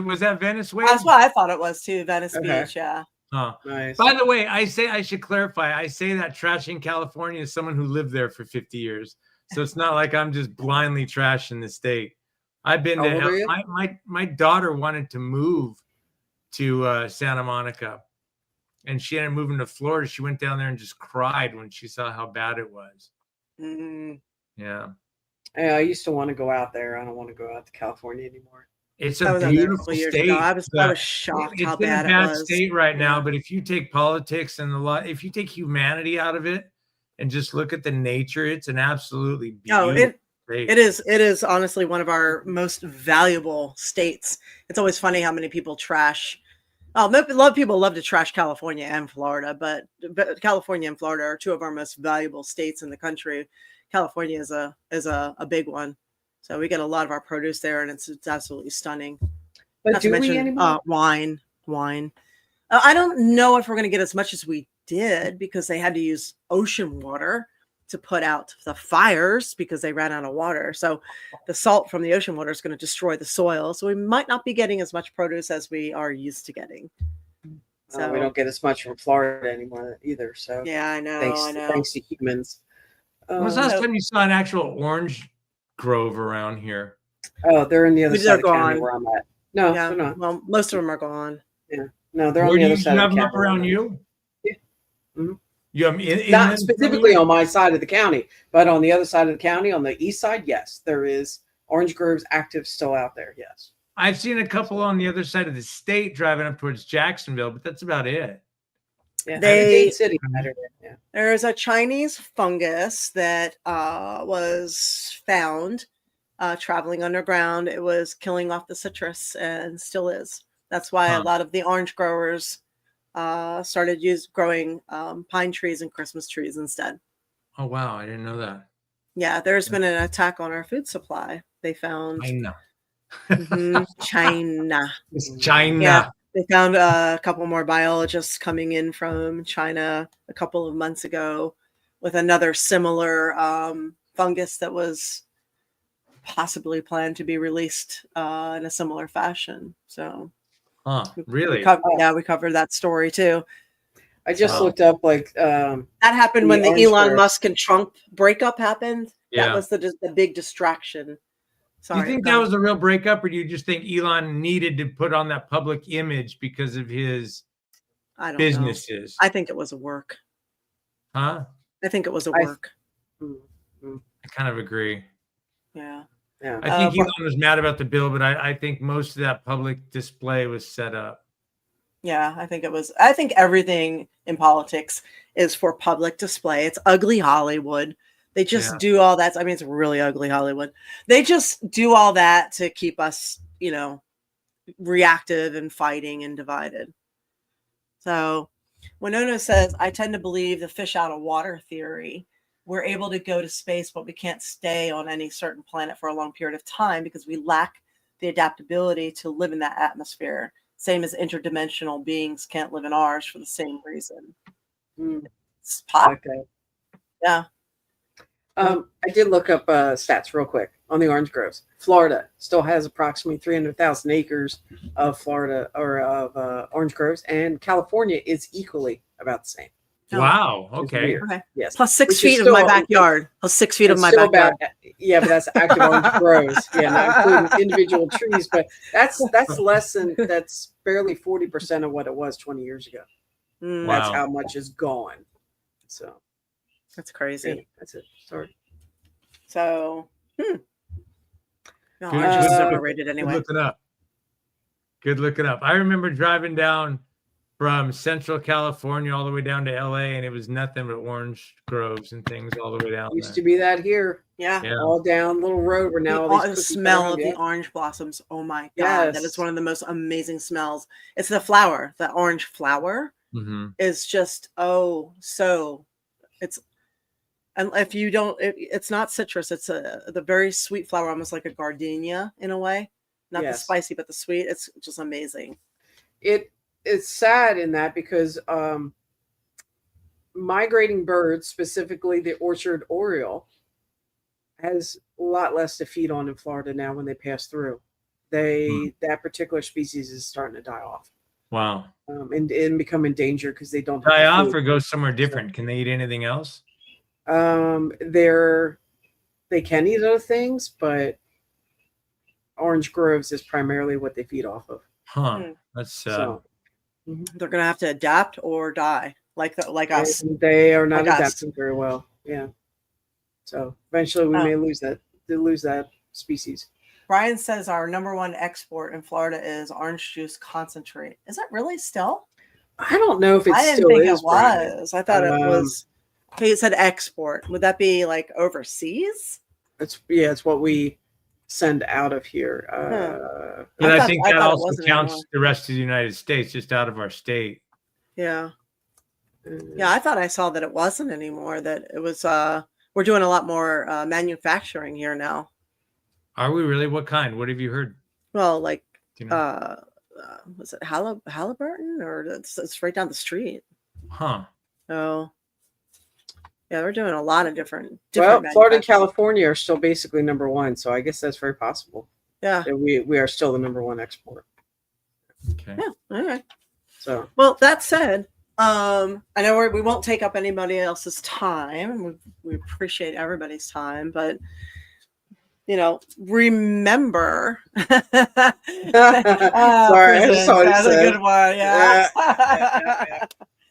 Was that Venice? Wade? That's what I thought it was too. Venice Okay. Beach. Yeah. Huh. Nice. By the way, I should clarify. I say that trashing California is someone who lived there for 50 years. So it's not like I'm just blindly trashing the state. I've been How old are you? my daughter wanted to move to Santa Monica, and she ended up moving to Florida. She went down there and just cried when she saw how bad it was. Yeah. Yeah, I used to want to go out there. I don't want to go out to California anymore. It's I a was out there a beautiful couple years state. ago. I was shocked It's how in bad a it bad was. state right now, but if you take politics and if you take humanity out of it and just look at the nature, it's an absolutely beautiful state. It is honestly one of our most valuable states. It's always funny how many people trash. A lot of people love to trash California and Florida, but California and Florida are two of our most valuable states in the country. California is a big one. So we get a lot of our produce there, and it's absolutely stunning. But Not to do we mention anymore? wine. I don't know if we're going to get as much as we did because they had to use ocean water to put out the fires because they ran out of water. So the salt from the ocean water is going to destroy the soil. So we might not be getting as much produce as we are used to getting. So we don't get as much from Florida anymore either. So yeah, I know. Thanks to humans. When was the last time you saw an actual orange grove around here? Oh, they're in the other side of the county gone. where I'm at. No, Yeah, they're not. well, most of them are gone. Yeah, no, they're on Where the do other you side have of the them up county. around you? Yeah. Mhm. You have in Not specifically on my side of the county, but on the other side of the county, on the east side, yes, there is orange groves active still out there. Yes, I've seen a couple on the other side of the state driving up towards Jacksonville, but that's about it. yeah, They- Dade City. Yeah. There's a Chinese fungus that was found traveling underground. It was killing off the citrus and still is. That's why a lot of the orange growers started growing pine trees and Christmas trees instead. Oh, wow. I didn't know that. Yeah, there's been an attack on our food supply. They found I know. China. It's China. Yeah, they found a couple more biologists coming in from China a couple of months ago with another similar fungus that was possibly planned to be released in a similar fashion. So, Really? we covered that story too. I just Wow. looked up like That happened when the orange Elon grove. Musk and Trump breakup happened. Yeah. That was the big distraction. Do Sorry, you think that was a real breakup, or do you just think Elon needed to put on that public image because of his I don't know. businesses? I think it was a work. Huh? I think it was a work. I kind of agree. Yeah. Yeah. I think Elon was mad about the bill, but I think most of that public display was set up. Yeah, I think it was. I think everything in politics is for public display. It's ugly Hollywood. They just do all that. I mean, it's really ugly Hollywood. They just do all that to keep us, reactive and fighting and divided. So Winona says, I tend to believe the fish out of water theory. We're able to go to space, but we can't stay on any certain planet for a long period of time because we lack the adaptability to live in that atmosphere. Same as interdimensional beings can't live in ours for the same reason. It's pop. Okay. Yeah. I did look up stats real quick on the orange groves. Florida still has approximately 300,000 acres of Florida or of orange groves, and California is equally about the same. Wow. It's Okay. weird. Okay. Yes. Plus 6 Which is feet of my still- backyard. Plus 6 feet of It's my still backyard. yeah, but that's active orange groves. Yeah, not including individual trees, but that's barely 40% of what it was 20 years ago. That's Wow. how much is gone. So That's crazy. yeah, that's it. Sorry. So, no, Good- orange is good- overrated anyway. Good looking up. Good looking up. I remember driving down from Central California all the way down to LA, and it was nothing but orange groves and things all the way down Used there. to be that here, Yeah. Yeah. all down little road where now all The these cookies smell around, of yeah. the orange blossoms. Oh my God. That is Yes. one of the most amazing smells. It's the flower, the orange flower Mhm. is just, and if you don't, it's not citrus. It's the very sweet flower, almost like a gardenia in a way. Not the Yes. spicy, but the sweet. It's just amazing. It's sad in that because migrating birds, specifically the orchard oriole, has a lot less to feed on in Florida now when they pass through. That particular species is starting to die off Wow. and become endangered because they don't have Die off food. or go somewhere different? Can they eat anything else? They can eat other things, but orange groves is primarily what they feed off of. Huh. That's So They're going to have to adapt or die like us. and they are not Like us. adapting very well. Yeah. So eventually we may lose that species. Brian says our number one export in Florida is orange juice concentrate. Is it really still? I don't know if it I didn't still think is. it was. I thought it Um, was. He said export. Would that be like overseas? It's what we send out of here. But I think I that thought it also wasn't counts anymore. the rest of the United States, just out of our state. Yeah. Yeah, I thought I saw that it wasn't anymore. That it was. We're doing a lot more manufacturing here now. Are we really? What kind? What have you heard? Well, like, Do you know? was it Halliburton or it's right down the street? Huh. Oh, Yeah, we're doing a lot of different Well, Florida and manufacturing. California are still basically number one, so I guess that's very possible. Yeah. That we are still the number one export. Okay. Yeah. All right. So Well, that said, I know we won't take up anybody else's time. We appreciate everybody's time, but remember. sorry, I just saw what he That's a said. good one. Yeah.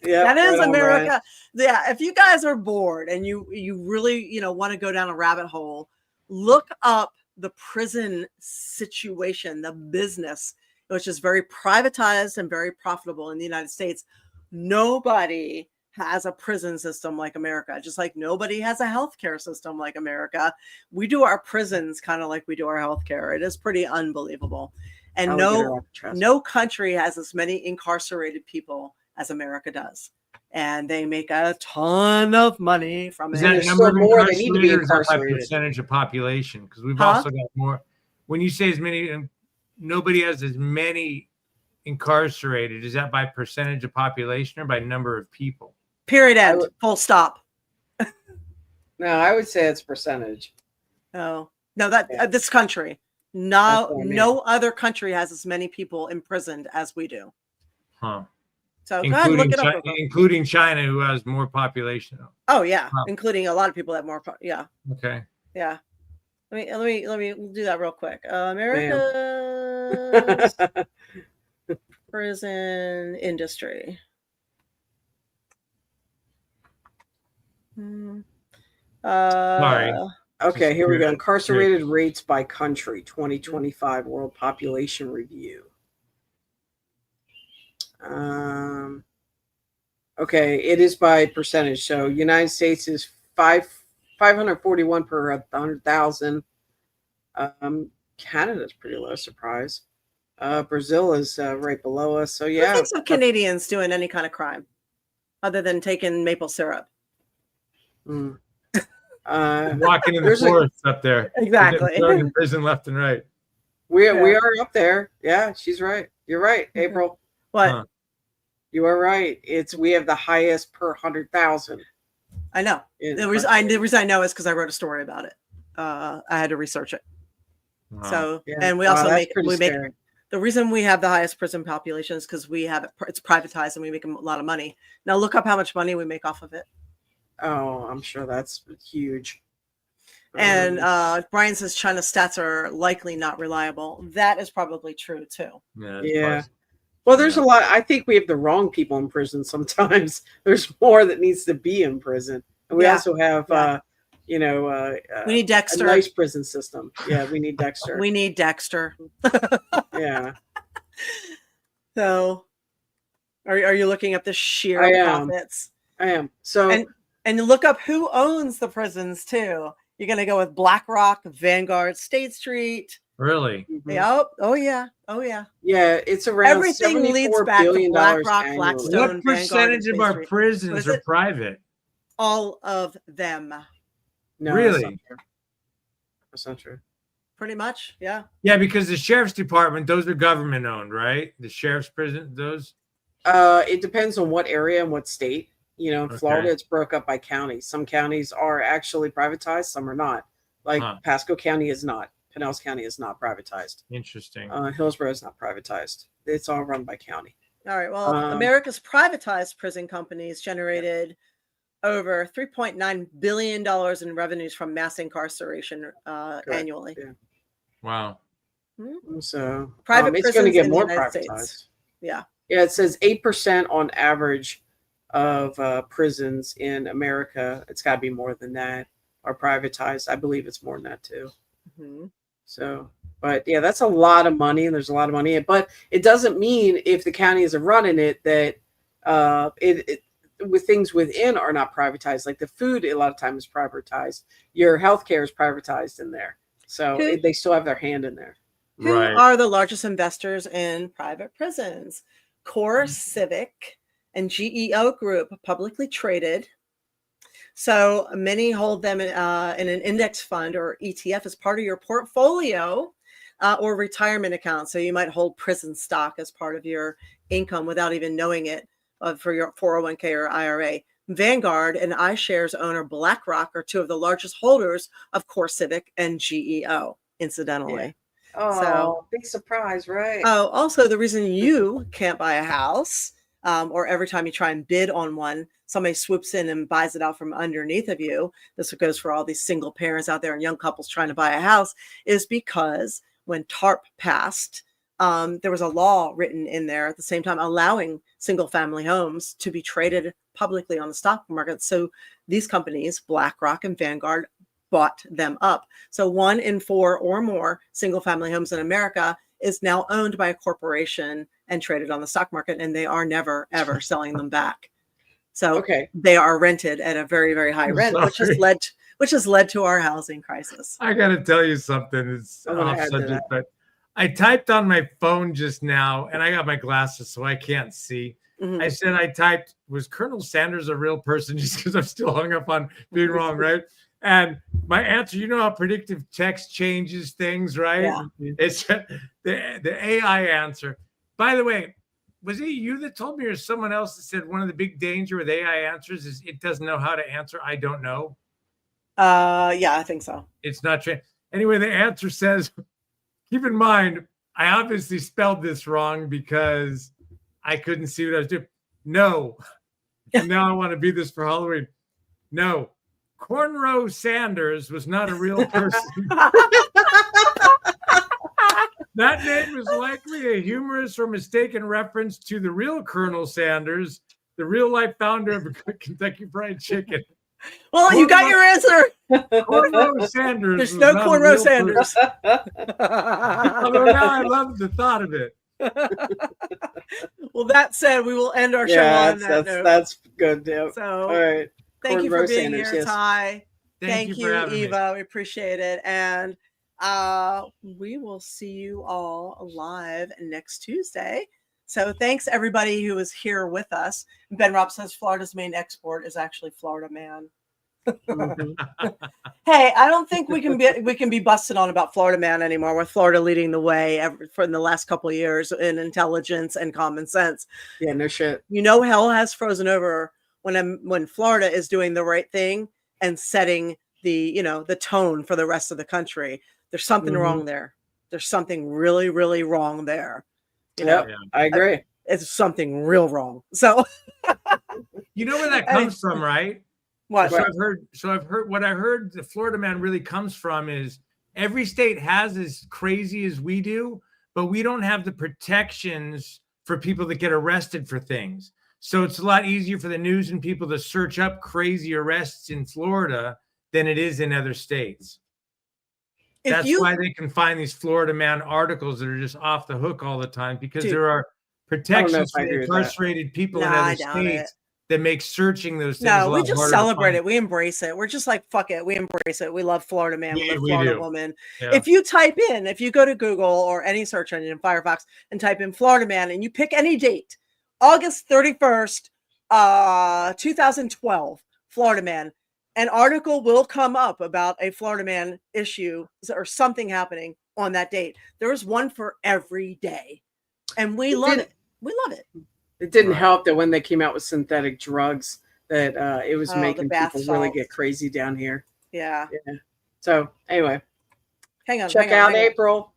Yeah, That is right on, America. Brian. Yeah. If you guys are bored and you really, want to go down a rabbit hole, look up the prison situation, the business, which is very privatized and very profitable in the United States. Nobody has a prison system like America, just like nobody has a healthcare system like America. We do our prisons kind of like we do our healthcare. It is pretty unbelievable. And no country has as many incarcerated people as America does. And they make a ton of money from Is it. that There's number still of more that need to be incarcerators or by incarcerated. percentage of population? Because we've Huh? also got more. When you say as many, nobody has as many incarcerated. Is that by percentage of population or by number of people? Period. End. Full stop. No, I would say it's percentage. Oh no, that Yeah. This country, That's no, what I mean. no other country has as many people imprisoned as we do. Huh. So go ahead and look it up. Including China, who has more population. Oh yeah, Huh. including a lot of people that have more. Yeah, Okay. yeah. Let me do that real quick. America's prison industry. Sorry. Okay, here we go. Incarcerated rates by country, 2025 World Population Review. Okay, it is by percentage. So United States is 541 per 100,000. Canada's pretty low, surprise. Brazil is right below us. So Who yeah, thinks of Canadians doing any kind of crime other than taking maple syrup? Walking in the there's a- forest up there. Exactly. They're in prison left and right. we Yeah. are up there. Yeah, she's right. You're right, April. What? Huh. You are right. We have the highest per 100,000. I know. The reason I know is because I wrote a story about it. I had to research it. Wow. So, Yeah. and we Wow, also that's make pretty scary. the reason we have the highest prison population is because it's privatized and we make a lot of money. Now look up how much money we make off of it. Oh, I'm sure that's huge. And Brian says China's stats are likely not reliable. That is probably true too. Yeah. Yeah. Well, there's a lot. I think we have the wrong people in prison sometimes. There's more that needs to be in prison. And we Yeah. also have, Yeah. we need Dexter. a nice prison system. Yeah, we need Dexter. We need Dexter. Yeah. So, are you looking up the sheer I am. profits? I am. So, And look up who owns the prisons too. You're gonna go with BlackRock, Vanguard, State Street. Really? mhm. Yep. Oh yeah. Oh yeah. Yeah, it's around Everything leads $74 back to billion BlackRock, annually. Blackstone. What Vanguard, percentage and of our State Street. prisons is are it? private? All of them, No, Really? That's not true. That's not true. pretty much. Yeah. Yeah, because the sheriff's department, those are government owned, right? The sheriff's prison, those. It depends on what area and what state. In Okay. Florida, it's broke up by county. Some counties are actually privatized, some are not. Like Pasco County is not. Pinellas County is not privatized. Interesting. Hillsborough is not privatized. It's all run by county. All right. Well, America's privatized prison companies generated over $3.9 billion in revenues from mass incarceration annually. Yeah. Wow. So Private it's going to prisons get in the more United privatized. States. Yeah. Yeah, it says 8% on average of prisons in America. It's got to be more than that. Are privatized. I believe it's more than that too. Mm-hmm. So, but yeah, that's a lot of money, and there's a lot of money in it. But it doesn't mean if the counties are running it that with things within are not privatized. Like the food, a lot of times is privatized. Your healthcare is privatized in there, so they still have their hand in there. Who are the largest investors in private prisons? Core Civic and GEO Group, publicly traded. So many hold them in an index fund or ETF as part of your portfolio or retirement account. So you might hold prison stock as part of your income without even knowing it for your 401k or IRA. Vanguard and iShares owner BlackRock are two of the largest holders of CoreCivic and GEO, incidentally. Oh, So, big surprise, right? oh, also the reason you can't buy a house, or every time you try and bid on one, somebody swoops in and buys it out from underneath of you. This goes for all these single parents out there and young couples trying to buy a house, is because when TARP passed, there was a law written in there at the same time allowing single family homes to be traded publicly on the stock market. So these companies, BlackRock and Vanguard, bought them up. So 1 in 4 or more single family homes in America is now owned by a corporation and traded on the stock market, and they are never, ever selling them back. So they are rented at a very, very high rent, which has led to our housing crisis. I got to tell you something. It's off subject, but I typed on my phone just now, and I got my glasses, so I can't see. I said I typed, was Colonel Sanders a real person? Just because I'm still hung up on being wrong, right? And my answer, you know how predictive text changes things, right? Yeah. It's the AI answer. By the way, was it you that told me, or someone else that said one of the big danger with AI answers is it doesn't know how to answer? I don't know. Yeah, I think so. It's not true. Anyway, the answer says, keep in mind, I obviously spelled this wrong because I couldn't see what I was doing. No. And now I want to be this for Halloween. No. Cornrow Sanders was not a real person. That name was likely a humorous or mistaken reference to the real Colonel Sanders, the real-life founder of Kentucky Fried Chicken. Well, you got your answer. Cornrow Sanders. There's no Cornrow Sanders. Although now I love the thought of it. Well, that said, we will end our show on that note. That's good, Dale. So, all right. Thank you for being Sanders, here, yes. Ty. Thank you, Eva. Me. We appreciate it. And we will see you all live next Tuesday. So thanks everybody who was here with us. Ben Robb says Florida's main export is actually Florida Man. Hey, I don't think we can be busted on about Florida Man anymore, with Florida leading the way for the last couple of years in intelligence and common sense. Yeah, no shit. You know, hell has frozen over when Florida is doing the right thing and setting the tone for the rest of the country. There's something wrong there. There's something really, really wrong there. I agree. It's something real wrong. So you know where that comes from, right? What? So I've heard what I heard the Florida Man really comes from is every state has as crazy as we do, but we don't have the protections for people that get arrested for things. So it's a lot easier for the news and people to search up crazy arrests in Florida than it is in other states. That's why they can find these Florida Man articles that are just off the hook all the time, because there are protections for incarcerated people in other states that make searching those things. No, we just celebrate it. We embrace it. We're just like, fuck it. We embrace it. We love Florida Man. Yeah, we love Florida do. Woman. Yeah. If you go to Google or any search engine in Firefox and type in Florida Man and you pick any date, August 31st, 2012, Florida Man, an article will come up about a Florida Man issue or something happening on that date. There is one for every day. And we love it. We love it. It didn't help that when they came out with synthetic drugs, that it was making people really get crazy down here. Yeah. So anyway, check out April.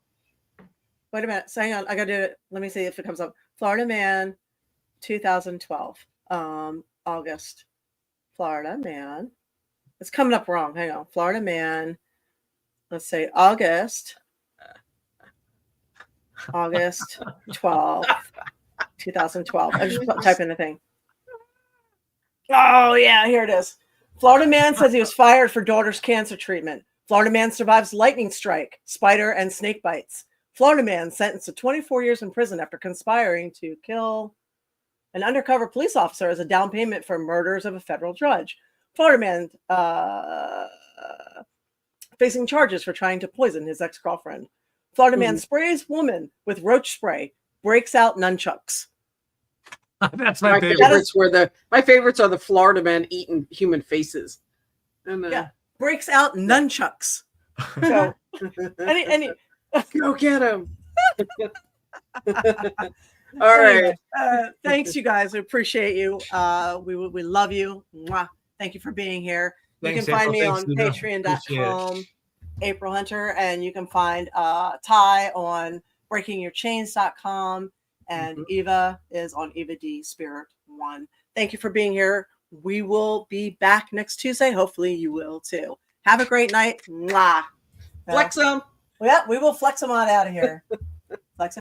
Wait a minute. Hang on. I got to do it. Let me see if it comes up. Florida Man 2012. August. Florida Man. It's coming up wrong. Hang on. Florida Man. Let's say August 12th, 2012. I just type in the thing. Oh, yeah. Here it is. Florida Man says he was fired for daughter's cancer treatment. Florida Man survives lightning strike, spider, and snake bites. Florida Man sentenced to 24 years in prison after conspiring to kill an undercover police officer as a down payment for murders of a federal judge. Florida Man facing charges for trying to poison his ex-girlfriend. Florida Man sprays woman with roach spray, breaks out nunchucks. That's my favorite. My favorites are the Florida Men eating human faces. And, breaks out nunchucks. So, go get him. All right. Thanks, you guys. We appreciate you. We love you. Mwah. Thank you for being here. Thanks, You can find April. me Thanks, on Eva. Appreciate it. patreon.com, April Hunter, and you can find Ty on breakingyourchains.com, and Eva is on Eva D Spirit 1. Thank you for being here. We will be back next Tuesday. Hopefully you will too. Have a great night. Mwah. Flex them. Yeah, we will flex them on out of here.